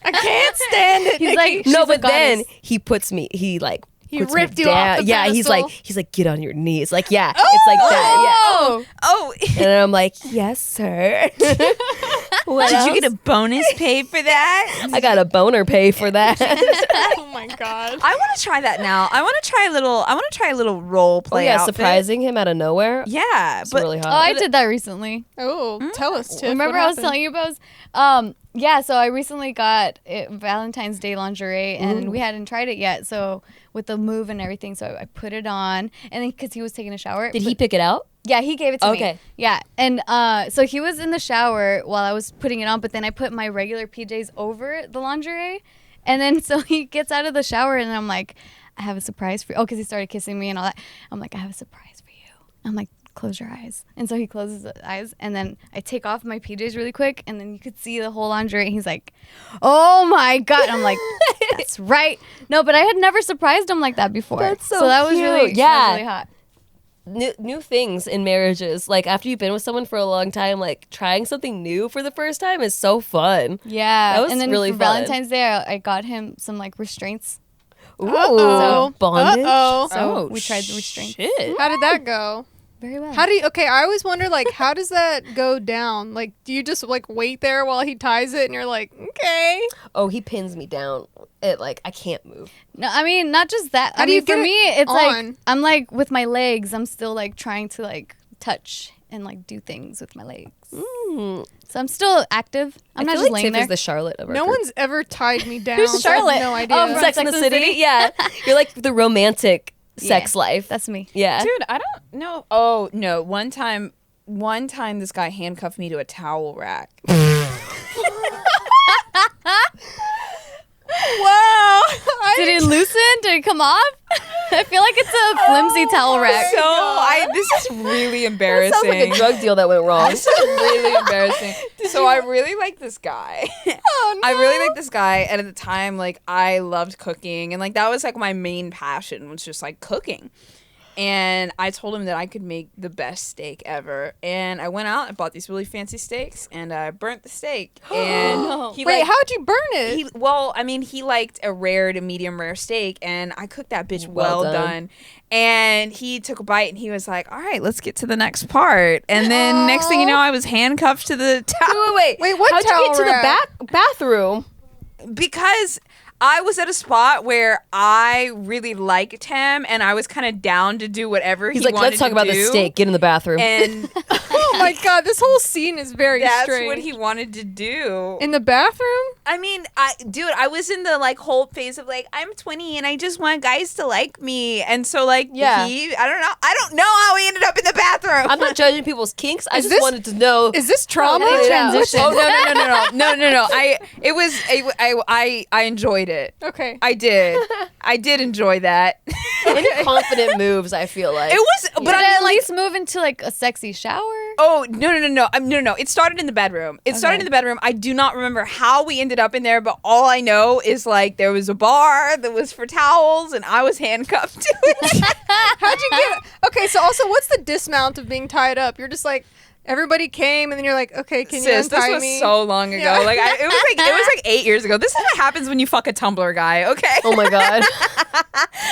I can't stand it. He's Nikki. like, No, she's but a then goddess. he puts me, he puts me ripped you off down. the Yeah, he's pedestal? like, get on your knees. Like, yeah, it's like that. Oh, Yeah. And I'm like, yes, sir. What did you else? get a bonus pay for that? I got a boner pay for that. Oh my God. I want to try that now. I want to try a little role Oh play. yeah, outfit. surprising him out of nowhere. Yeah, It's but really Oh, hot. I did that recently. Oh, tell us, Tiff. Remember what I was happened? telling you about? Yeah, so I recently got Valentine's Day lingerie, and we hadn't tried it yet. So with the move and everything, so I put it on, and then because he was taking a shower, Did he pick it out? Yeah, he gave it to me. Okay. Yeah, and so he was in the shower while I was putting it on, but then I put my regular PJs over the lingerie, and then so he gets out of the shower, and I'm like, I have a surprise for you. Oh, because he started kissing me and all that. I'm like, I have a surprise for you. I'm like, close your eyes. And so he closes his eyes, and then I take off my PJs really quick, and then you could see the whole lingerie. And he's like, "Oh my God." I'm like, "That's right." No, but I had never surprised him like that before. That's so that was cute. really, Yeah. that was really hot. New things in marriages, like after you've been with someone for a long time, like trying something new for the first time is so fun. Yeah. That was and then really for fun. Valentine's Day, I got him some like restraints. Ooh, Uh-oh. bondage. Uh-oh. So we tried the restraints. Shit. How did that go? Very well. How do you? Okay, I always wonder like how does that go down? Like, do you just like wait there while he ties it, and you're like, okay? Oh, he pins me down. It like I can't move. No, I mean, not just that. How I do you mean, for get me, it it's like on? I'm like with my legs. I'm still like trying to like touch and like do things with my legs. Mm. So I'm still active. I'm I not feel just like laying Tiff there. is the Charlotte of our No group. one's ever tied me down. Who's so I have Charlotte? no idea. Oh, from Sex in the City. Yeah, you're like the romantic sex life. That's me. Yeah. Dude, I don't know. Oh no! One time, this guy handcuffed me to a towel rack. Wow. Did it loosen? Did it come off? I feel like it's a flimsy towel rack. So this is really embarrassing. Sounds like a drug deal that went wrong. This is really embarrassing. So I really like this guy. I really like this guy, and at the time, like I loved cooking, and like that was like my main passion was just like cooking. And I told him that I could make the best steak ever, and I went out and bought these really fancy steaks, and I burnt the steak. And he Wait, like, how'd you burn it? he liked a rare to medium rare steak, and I cooked that bitch Well well done. done. And he took a bite, and he was like, "All right, let's get to the next part." And then next thing you know, I was handcuffed to the towel. Wait. Wait, what How'd you get towel to rack? the bathroom? Because I was at a spot where I really liked him, and I was kind of down to do whatever He's he like, wanted let's talk to about the do. steak. Get in the bathroom. And Oh my God, this whole scene is very that's strange. what he wanted to do. In the bathroom? I mean, I was in the like whole phase of like I'm 20 and I just want guys to like me, and so like Yeah. I don't know how he ended up in the bathroom. I'm not judging people's kinks. I Is just this- wanted to know. Is this trauma? Transition. Oh no! I enjoyed it. Okay. I did enjoy that. Any confident moves, I feel like. It was, but But I mean, at like, least move into like a sexy shower. oh no! It started in the bedroom. It started in the bedroom. I do not remember how we ended up in there, but all I know is like there was a bar that was for towels, and I was handcuffed to it. How'd you get? Okay, so also, what's the dismount of being tied up? You're just like, everybody came, and then you're like, okay, can you Sis, this untie was me? so long ago. Yeah. Like it was like 8 years ago. This is what happens when you fuck a Tumblr guy. Okay. Oh my god.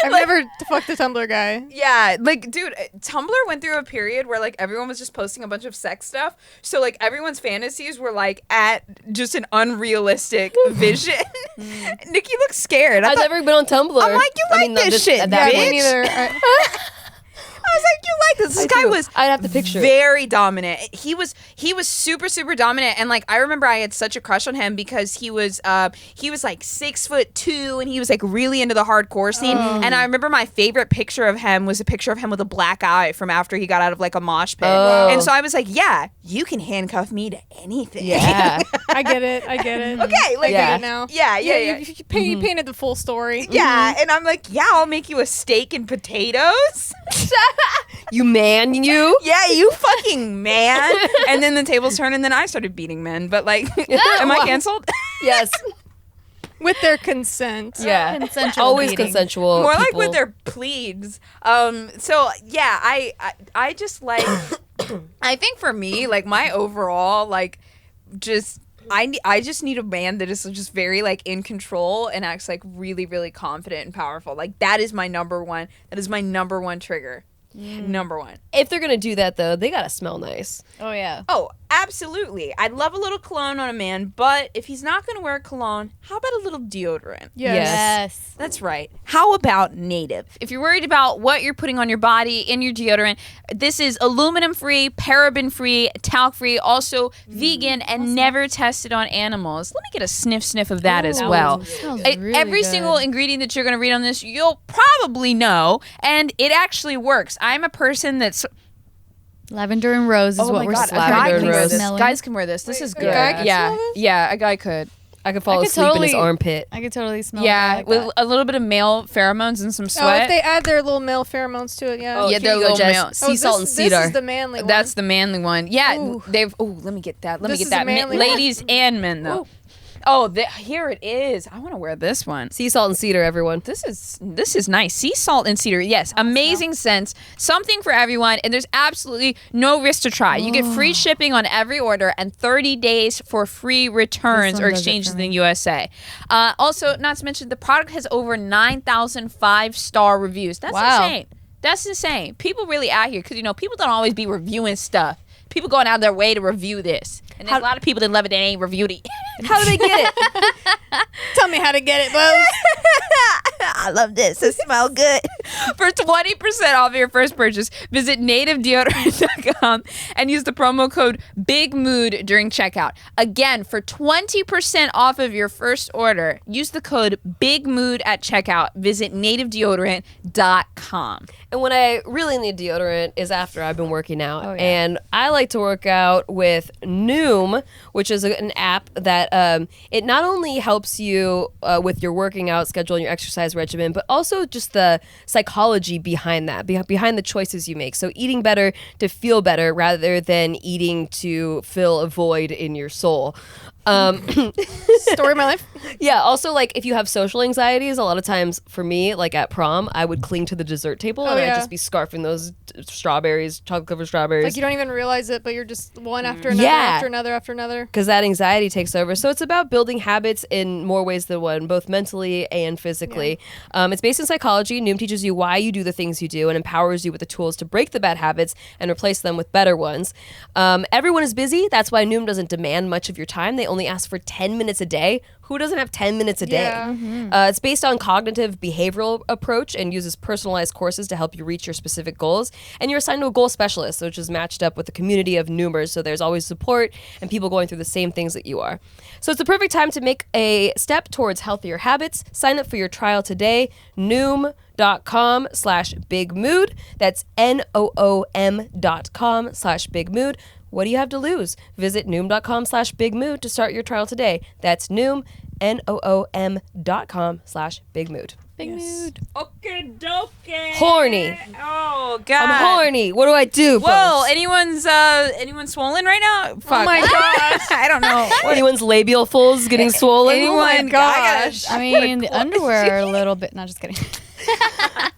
I've never fucked a Tumblr guy. Yeah, like, dude, Tumblr went through a period where, like, everyone was just posting a bunch of sex stuff. So, like, everyone's fantasies were, like, at just an unrealistic vision. Nikki looks scared. I've never been on Tumblr. I'm like, you like not this shit, at that bitch. point. Me neither. I was like, you like this. This I guy do. was I'd have to picture it. very dominant. He was super, super dominant. And, like, I remember I had such a crush on him because he was like 6'2", and he was, like, really into the hardcore scene. And I remember my favorite picture of him was a picture of him with a black eye from after he got out of, like, a mosh pit. Oh. And so I was like, yeah, you can handcuff me to anything. Yeah. I get it. Okay, like, I Yeah. get it now. yeah. You painted the full story. Yeah, and I'm like, yeah, I'll make you a steak and potatoes. You man, you. Yeah, you fucking man. And then the tables turned, and then I started beating men. But like, am I canceled? Yes. With their consent. Yeah. Consensual Always beating. consensual. More like people. with their pleads. So yeah, I just like. I think for me, like my overall like, just. I just need a man that is just very like in control and acts like really, really confident and powerful. Like that is my number one. That is my number one trigger. Number one. If they're gonna do that though, they gotta smell nice. Oh yeah. Oh, absolutely. I'd love a little cologne on a man, but if he's not going to wear cologne, how about a little deodorant? Yes. Yes. That's right. How about native? If you're worried about what you're putting on your body in your deodorant, this is aluminum free, paraben free, talc free, also vegan and never tested on animals. Let me get a sniff of that as well. Smells I- really Every good. single ingredient that you're going to read on this, you'll probably know, and it actually works. I'm a person that's Lavender and rose is oh what my we're god, a Lavender guy and can wear rose. this. smelling. Guys can wear this. This is Wait, good. a guy can yeah, smell this? yeah, a guy could. I could fall could asleep in his totally- armpit. I could totally smell. Yeah, a guy like with that. a little bit of male pheromones and some Oh, sweat. if they add their little male pheromones to it, yeah. Oh, Yeah, here they're you go, little Jess. male. Sea salt and This cedar. is the manly one. That's the manly one. Yeah, Ooh. they've. Oh, let me get that. Let me This get is that. a manly one. Ladies and men though. Ooh. Oh, here it is. I want to wear this one. Sea salt and cedar, everyone. This is nice. Sea salt and cedar. Yes, amazing scents. Something for everyone, and there's absolutely no risk to try. You get free shipping on every order and 30 days for free returns This or one does it exchanges for in the me. USA. Also, not to mention, the product has over 9,000 5-star reviews. That's Wow. insane. That's insane. People really out here because people don't always be reviewing stuff. People going out of their way to review this, and there's a lot of people that love it that ain't reviewed it. How do they get it? Tell me how to get it, Bose. I love this. It smells good. For 20% off your first purchase, visit nativedeodorant.com and use the promo code BIGMOOD during checkout. Again, for 20% off of your first order, use the code BIGMOOD at checkout. Visit nativedeodorant.com. And when I really need deodorant is after I've been working out. Oh, yeah. And I like to work out with Noom, which is an app that it not only helps you with your working out schedule and your exercise regimen, but also just the psychology behind that, behind the choices you make. So eating better to feel better rather than eating to fill a void in your soul. Story of my life. Yeah. Also, like if you have social anxieties, a lot of times for me, like at prom, I would cling to the dessert table and I'd yeah. just be scarfing those strawberries, chocolate covered strawberries. Like you don't even realize it, but you're just one after another, Yeah. after another, after another. because that anxiety takes over. So it's about building habits in more ways than one, both mentally and physically. It's based in psychology. Noom teaches you why you do the things you do and empowers you with the tools to break the bad habits and replace them with better ones. Everyone is busy. That's why Noom doesn't demand much of your time. They only ask for 10 minutes a day. Who doesn't have 10 minutes a day? Yeah. It's based on cognitive behavioral approach and uses personalized courses to help you reach your specific goals. And you're assigned to a goal specialist, which is matched up with a community of Noomers. So there's always support and people going through the same things that you are. So it's the perfect time to make a step towards healthier habits. Sign up for your trial today. Noom.com/bigmood. That's NOOM.com/bigmood. What do you have to lose? Visit Noom.com/bigmood to start your trial today. That's Noom, NOOM.com/bigmood. Big mood. Okay, dokie. Horny. Oh God. I'm horny. What do I do? Whoa! Bose? Anyone swollen right now? Fuck. Oh my gosh. I don't know. Anyone's labial folds getting swollen? Anyone? gosh. I mean, the underwear are a little bit. Not just kidding.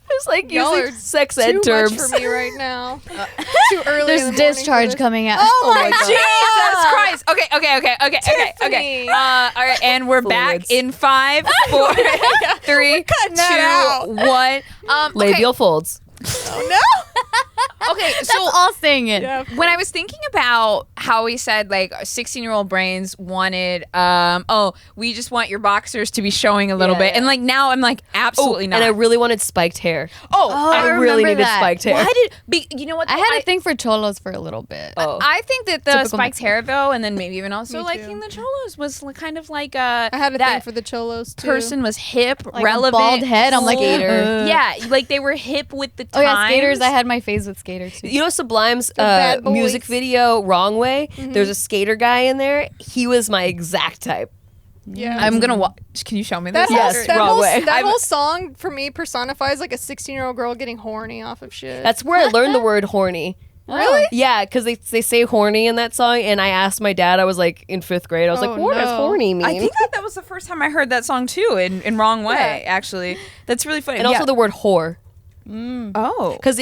It's like Y'all using are sex Too ed much terms. for me right now. Too early. There's in the morning discharge for this. coming out. Oh my God. Jesus Christ. Okay. Tiffany. All right, and we're back Fluids. in 5, 4, 3, 2, that out. 1. Labial folds. Oh no. Okay, That's so all saying it. Yeah. when I was thinking about how we said like 16-year-old brains wanted, we just want your boxers to be showing a little Yeah. bit, and like now I'm like absolutely not. And I really wanted spiked hair. I I really remember needed that. spiked hair. Why did you know what? I though? had a thing for cholos for a little bit. Oh. I think that the Typical spiked hair though, and then maybe even also Me liking too. the cholos was kind of like I had a that thing for the cholos too. person was hip, Like a relevant, bald head. I'm like, cool. Skater. Yeah, like they were hip with the Oh times. yeah, skaters. I had my phase with skaters too. You know Sublime's bad boys. music video, Wrong Way? There's a skater guy in there. He was my exact type. Yeah. I'm gonna watch. Can you show me That this? Yes, whole, that, wrong whole, way. that whole song for me personifies like a 16-year-old girl getting horny off of shit. That's where I learned the word horny. Really? Yeah, because they say horny in that song, and I asked my dad. I was like in 5th grade. I was Oh, like, "What does no. horny mean?" I think that was the first time I heard that song too, in Wrong Way. Actually, that's really funny. and also the word whore, oh because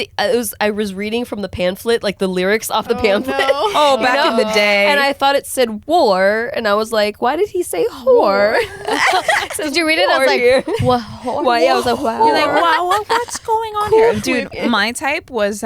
I was reading from the pamphlet, like the lyrics off the pamphlet. no. oh back know? in the day. And I thought it said war, and I was like, "Why did he say whore?" Did you read it? I was Whore here. like, what? Why? Yeah, I was like, "Wow." You're like, wow, what's going on here, dude? My type was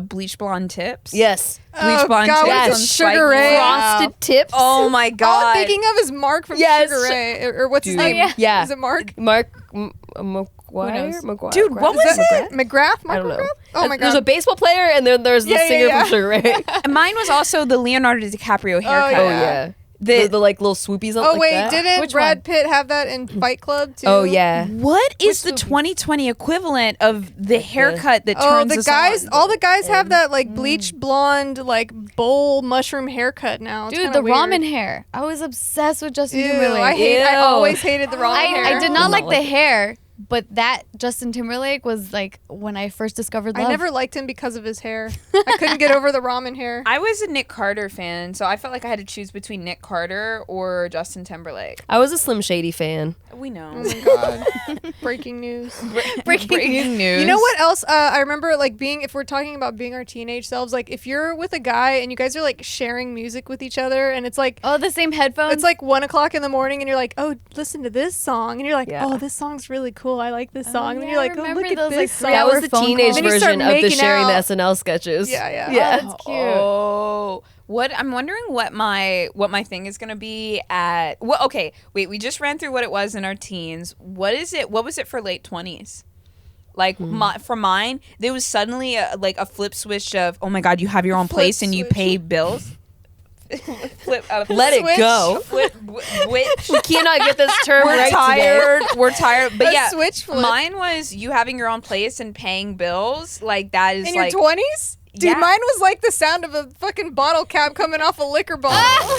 bleach blonde tips. Yes, bleach Oh, blonde God, tips. yes. on Sugar spiky Ray. frost. frosted tips. Oh my All god! I'm thinking of is Mark from Yes. Sugar Ray. Or what's his Dude. name? Oh, yeah. Yeah. Is it Mark? Mark McGuire. knows? McGuire. Dude, what Is was that McGrath? I Mark don't know. McGrath? Oh my There's god. a baseball player, and then there's the Yeah, yeah, singer yeah. from Sugar Ray. Mine was also the Leonardo DiCaprio haircut. Oh yeah. The like little swoopies. Oh like wait, that. didn't Which Brad one? Pitt have that in Fight Club too? Oh yeah. What is the movie? 2020 equivalent of the haircut that Oh, turns the us guys, on? all the guys have that like bleached blonde, like bowl mushroom haircut now. It's Dude, kinda the weird. ramen hair. I was obsessed with Justin Ew, Timberlake. I Ew. always hated the ramen hair. I did not Not like the like it. hair, but that Justin Timberlake was like when I first discovered love. I never liked him because of his hair. I couldn't get over the ramen hair. I was a Nick Carter fan, so I felt like I had to choose between Nick Carter or Justin Timberlake. I was a Slim Shady fan. We know. Oh my god! Breaking news. Breaking news. You know what else? I remember like being, if we're talking about being our teenage selves, like if you're with a guy and you guys are like sharing music with each other, and it's like Oh, the same headphones. it's like 1:00 in the morning, and you're like, oh, listen to this song, and you're like, Yeah. oh, this song's really cool. I like this song, and then yeah, you're I like, oh, remember look at those, this like, song. That was Our the phone teenage calls. Then you start version of the making sharing the out. SNL sketches. Yeah, yeah. Yeah. Oh, that's cute. Oh, what I'm wondering what my thing is gonna be at. Well, okay, wait. We just ran through what it was in our teens. What is it? What was it for late 20s? Like for mine, there was suddenly a flip switch of, oh my god, you have your own Flip place and you switch. pay bills. Let it go. Which We cannot get this term we're right tired. We're tired. But A yeah, switch flip. mine was you having your own place and paying bills. Like that is In like your 20s? Dude, Yeah. mine was like the sound of a fucking bottle cap coming off a liquor bottle.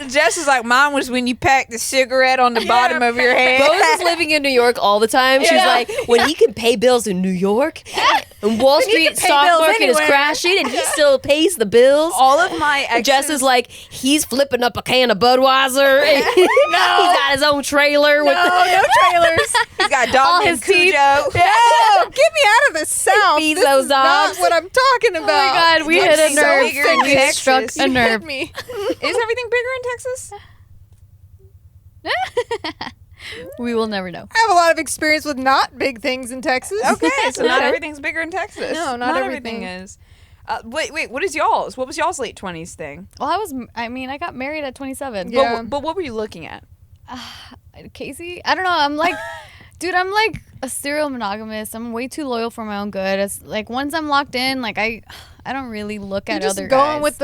Jess is like mine was when you packed the cigarette on the bottom of your head. Together. Rose is living in New York all the time. She's Yeah. like, when he can pay bills in New York, and Wall When he Street can pay stock bills market is anywhere. crashing, and he still pays the bills. All of my exes, Jess is like, he's flipping up a can of Budweiser. He's got his own trailer with no trailers. he's got All dog his named Cujo. teeth. No, get me out of the South. feeds This those is not dogs. what I'm talking Oh my about. god, we It's hit a so nerve. bigger in We Texas. struck a You nerve. hit me. Is everything bigger in Texas? We will never know. I have a lot of experience with not big things in Texas. Okay, so not Okay. everything's bigger in Texas. No, not everything everything. is. Wait, what is y'all's? What was y'all's late 20s thing? Well, I got married at 27. Yeah. But what were you looking at? Casey, I don't know. I'm like, dude, I'm like a serial monogamist. I'm way too loyal for my own good. It's like once I'm locked in, like I don't really look You're at just other going guys.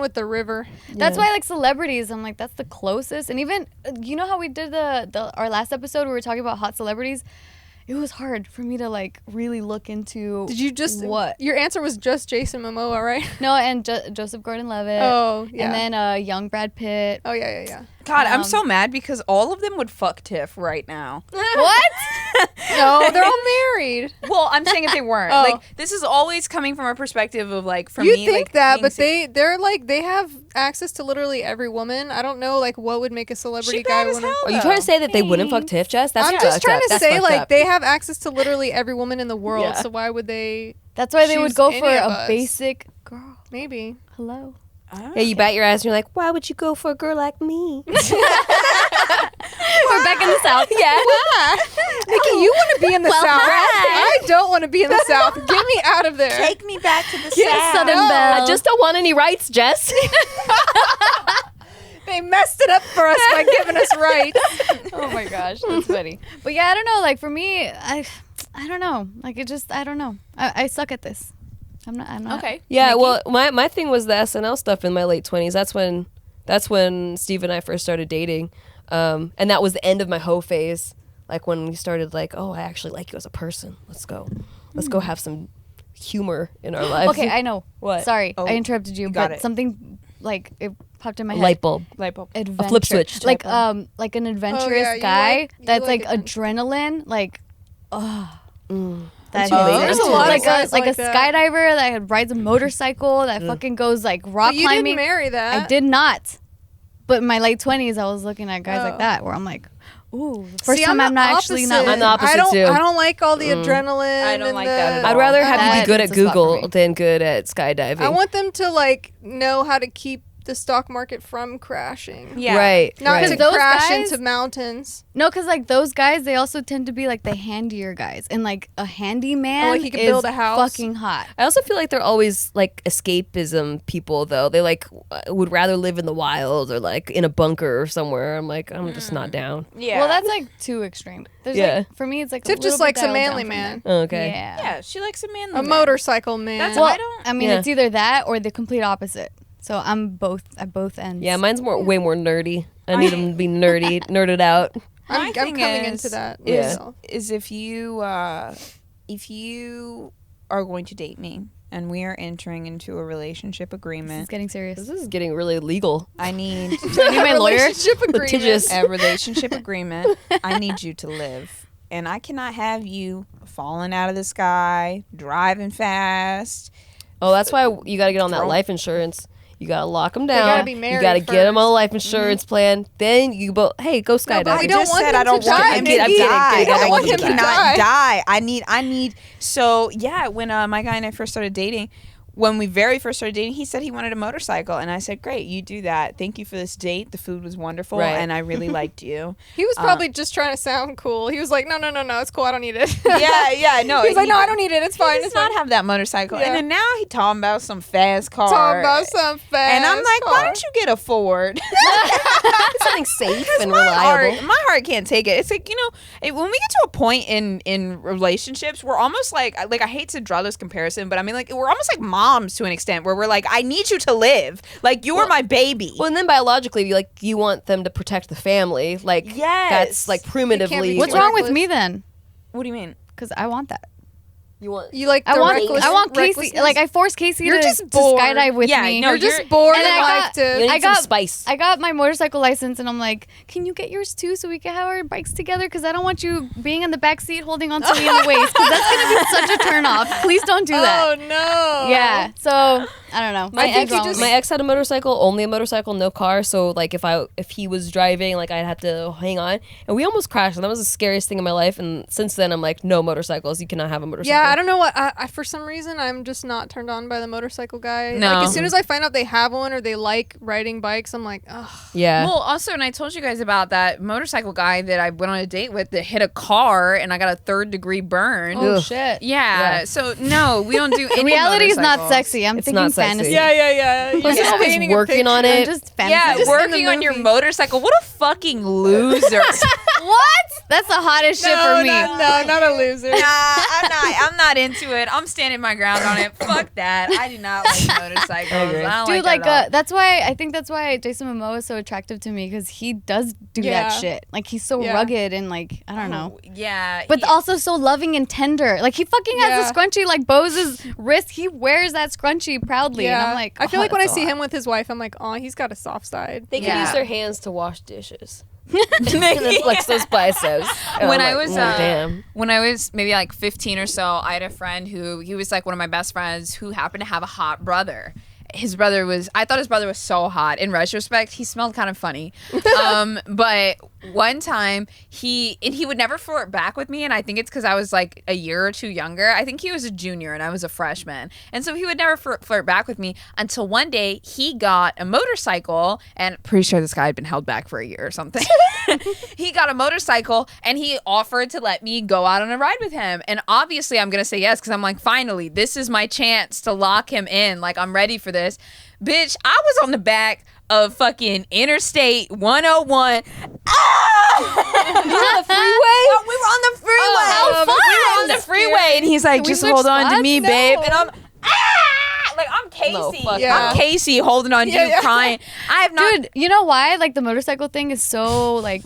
with the river. That's why I like celebrities. I'm like, that's the closest. And even you know how we did our last episode where we were talking about hot celebrities. It was hard for me to like really look into. Did you just what? Your answer was just Jason Momoa, right? No, and Joseph Gordon-Levitt. Oh, yeah. And then young Brad Pitt. Oh yeah. God, I'm so mad because all of them would fuck Tiff right now. What? No, they're all married. Well, I'm saying if they weren't. Oh. Like, this is always coming from a perspective of, like, for You me, think like, that, being but si- they're like they have access to literally every woman. I don't know like what would make a celebrity She guy bad as want hell, Are you trying to say that they wouldn't fuck Thanks. Tiff, Jess? That's I'm just fucked trying up. to That's say fucked like up. they have access to literally every woman in the world. Yeah. So why would they? That's why they would Choose go any for of a us. basic girl. Maybe. Hello. Yeah, you bat your ass and you're like, why would you go for a girl like me? We're back in the South. Yeah. Nikki, you want to be in the Well, South. hi. I don't want to be in the South. Get me out of there. Take me back to the Get South. Southern No. Belle. I just don't want any rights, Jess. They messed it up for us by giving us rights. Oh my gosh, that's funny. But yeah, I don't know. Like for me, I don't know. Like it just, I don't know. I suck at this. I'm not. Okay. Yeah, Nikki? well, my thing was the SNL stuff in my late 20s. That's when Steve and I first started dating, and that was the end of my hoe phase. Like when we started, like, oh, I actually like you as a person. Let's go have some humor in our lives. Okay, I know. What? Sorry, Oh, I interrupted you. got But it. something like it popped in my head. Light bulb. Light bulb. Adventure. flip switch type Like of- like an adventurous you guy like- you that's like like adventure. adrenaline. Like, that you hits. later. There's a lot of like guys like like a that. skydiver that rides a motorcycle that fucking goes like rock But you climbing. didn't marry that. I did not. But in my late 20s, I was looking at guys Oh. like that where I'm like, ooh, first See, time I'm the not actually not. opposite. I'm the opposite, I don't, too. I don't like all the adrenaline. I don't and like that at the- all. I'd rather have you That be good at is a spot for Google me. than good at skydiving. I want them to like know how to keep the stock market from crashing. Yeah. Right. Not right. to Those crash guys- into mountains. No, because like those guys, they also tend to be like the handier guys, and like a handyman like he can is build a house. fucking hot. I also feel like they're always like escapism people, though. They like would rather live in the wild or like in a bunker or somewhere. I'm like, I'm just not down. Yeah. Well, that's like too extreme. There's Yeah. like for me, it's like Tiff a just little bit likes a dialed manly down from man. Oh, there. okay. Yeah. Yeah, she likes a manly A man. motorcycle man. That's Well, I don't. I mean, Yeah. it's either that or the complete opposite. So I'm both at both ends. Yeah, mine's way more nerdy. I need him to be nerded out. I'm thing coming is- into that. Yeah. myself. Is if you are going to date me and we are entering into a relationship This is agreement, getting serious. This is getting really legal. I need I need my lawyer. Relationship agreement. Litigious. a relationship agreement. I need you to live. And I cannot have you falling out of the sky, driving fast. Oh, that's why you got to get on that Throw- life insurance. You got to lock them down. gotta be You married got to get them on a first. life insurance plan. Then you both, hey, go skydiving. I don't just want said him I don't to want die, him Nikki. to I'm kidding, die. kidding. I don't want He him to cannot die. die. I need. So yeah, when my guy and I first started dating, when we very first started dating, he said he wanted a motorcycle, and I said, "Great, you do that. Thank you for this date. The food was wonderful, Right. and I really liked you." He was probably just trying to sound cool. He was like, no, it's cool. I don't need it. Yeah, no. He was like, no, I don't need it. It's fine. He does It's not fine. have that motorcycle, Yeah. and then now he talking about some fast car. Talking about some fast and I'm like, why car. don't you get a Ford? something safe and my reliable. heart, my heart can't take it. It's like, when we get to a point in relationships, we're almost like I hate to draw this comparison, but I mean, like, we're almost like moms to an extent, where we're like, I need you to live, like you're my baby. Well, and then biologically, you want them to protect the family. Like, Yes. that's like primitively. be What's too wrong with reckless. me then? What do you mean? Because I want that. You want. You like I the want Casey. recklessness? Like I forced Casey You're to, just to bored. skydive with Yeah, me. no, You're just bored And in I life, got- dude. You need I some got spice. I got my motorcycle license, and I'm like, can you get yours too, so we can have our bikes together? Because I don't want you being in the back seat holding onto me in the waist, because that's gonna be such a turn off. Please don't do that. Oh no. Yeah. So I don't know. My Something's ex, wrong with my me. ex had a motorcycle, only a motorcycle, no car. So like if he was driving, like I'd have to hang on, and we almost crashed. And that was the scariest thing in my life. And since then, I'm like, no motorcycles. You cannot have a motorcycle. Yeah, I don't know what. I for some reason I'm just not turned on by the motorcycle guy. No. Like as soon as I find out they have one or they like riding bikes, I'm like, ugh. Yeah. Well, also, and I told you guys about that motorcycle guy that I went on a date with that hit a car and I got a 3rd-degree burn. Oh Ugh. shit. Yeah. So no, we don't do any Reality is not motorcycles. sexy. I'm It's thinking not sexy. fantasy. Yeah. You're Plus, just you're always painting a working on picture. it. I'm just fantasy. Yeah, Just in working the on your movie. motorcycle. What a fucking loser. What? That's the hottest shit No, for me. not a loser. Nah, I'm not into it. I'm standing my ground on it. Fuck that. I do not like motorcycles. I agree. don't Dude, like that at all. that's why I think that's why Jason Momoa is so attractive to me, because he does do Yeah. that shit. Like he's so Yeah. rugged and like I don't know, Yeah. but also so loving and tender. Like he fucking has Yeah. a scrunchie like Bose's wrist. He wears that scrunchie proudly, and I'm like, I feel oh, like when I that's see a him with his wife, I'm like, oh, he's got a soft side. They can Yeah. use their hands to wash dishes. and then flex those biceps. And When I'm I like, was, damn. When I was maybe like 15 or so, I had a friend who he was like one of my best friends who happened to have a hot brother. I thought his brother was so hot. In retrospect, he smelled kind of funny. But one time he would never flirt back with me, and I think it's because I was like a year or two younger. I think he was a junior and I was a freshman, and so he would never flirt back with me until one day he got a motorcycle, and pretty sure this guy had been held back for a year or something. He got a motorcycle and he offered to let me go out on a ride with him, and obviously I'm gonna say yes because I'm like, finally, this is my chance to lock him in. Like, I'm ready for this. Bitch, I was on the back of fucking Interstate 101. On the freeway? We were on the freeway. how We were on fun. the freeway, and he's like, Can we just switch hold on to spots? me, No. babe. And I'm like, I'm Casey. No, fuck Yeah. I'm Casey holding on to you, Yeah. crying. I have not. Dude, you know why? Like the motorcycle thing is so like,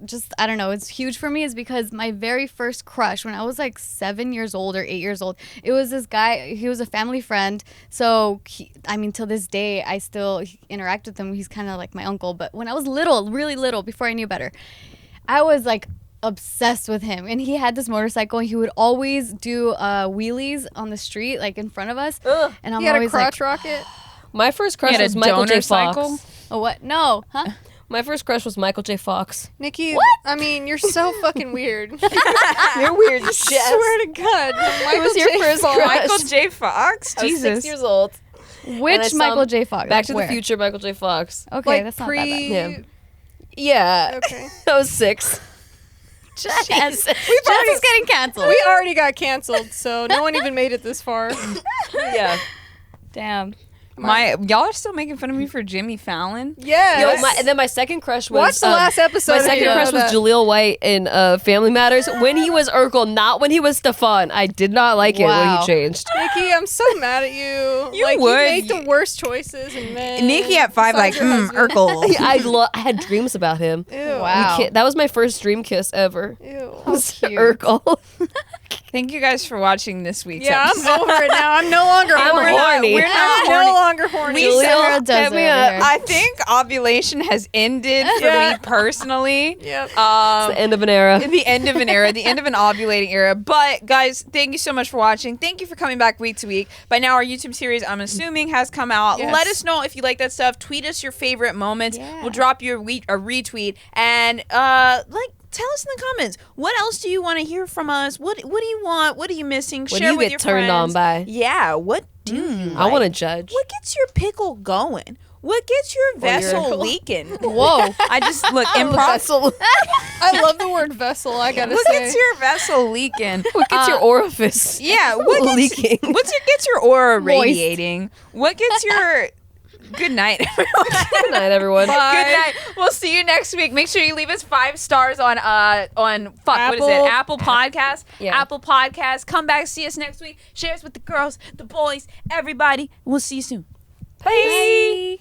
just I don't know. It's huge for me. Is because my very first crush when I was like 7 years old or 8 years old, it was this guy. He was a family friend. So till this day, I still interact with him. He's kind of like my uncle. But when I was little, really little, before I knew better, I was like obsessed with him. And he had this motorcycle. And he would always do wheelies on the street, like in front of us. Ugh. And I'm He had a always crotch like, rocket. My first crush He had a was Michael J. donor Fox. cycle? oh what? No, huh? My first crush was Michael J. Fox. Nikki, I mean, you're so fucking weird. You're weird as shit. Swear to God. Michael was your J. first Fox. crush? Michael J. Fox? I was Jesus. 6 years old. And I Which saw Michael him J. Fox? Back to Where? the Future, Michael J. Fox. Okay, Like that's not pre. that bad. Yeah. Okay. I was 6. Jess is getting canceled. We already got canceled, so no one even made it this far. Yeah. Damn. Y'all are still making fun of me for Jimmy Fallon. Yes. And then my second crush was Watch the last episode. My and second you know crush was that. Jaleel White in Family Matters when he was Urkel, not when he was Stefan. I did not like it when Wow. he changed. Nikki, I'm so mad at you. You like, would. You make the worst choices, and then Nikki at 5, like, besides your husband. Urkel. I had dreams about him. Ew. Wow. That was my first dream kiss ever. Ew. Was cute. Urkel. Thank you guys for watching this week's Yeah, episode. I'm over it now. I'm no longer I'm horny. horny. We're not I'm horny. no longer horny. We Sarah does hit it me over up. here. I think ovulation has ended for Yeah. me personally. Yep. The end of an era. The end of an era, the end of an ovulating era. But guys, thank you so much for watching. Thank you for coming back week to week. By now, our YouTube series, I'm assuming, has come out. Yes. Let us know if you like that stuff. Tweet us your favorite moments. Yeah. We'll drop you a retweet and tell us in the comments, what else do you want to hear from us? What do you want? What are you missing? What do Share you with get your turned friends. on by? Yeah, what do you I want to like? judge. What gets your pickle going? What gets your vessel leaking? Whoa. I just look improv. I love the word vessel. I gotta What say. gets your vessel leaking? What gets your orifice? Yeah, what gets, leaking? gets your aura Moist. radiating? What gets your good night, everyone. Good night, everyone. Good night. We'll see you next week. Make sure you leave us 5 stars on what is it? Apple Podcasts. Yeah. Apple Podcasts. Come back, see us next week. Share us with the girls, the boys, everybody. We'll see you soon. Bye.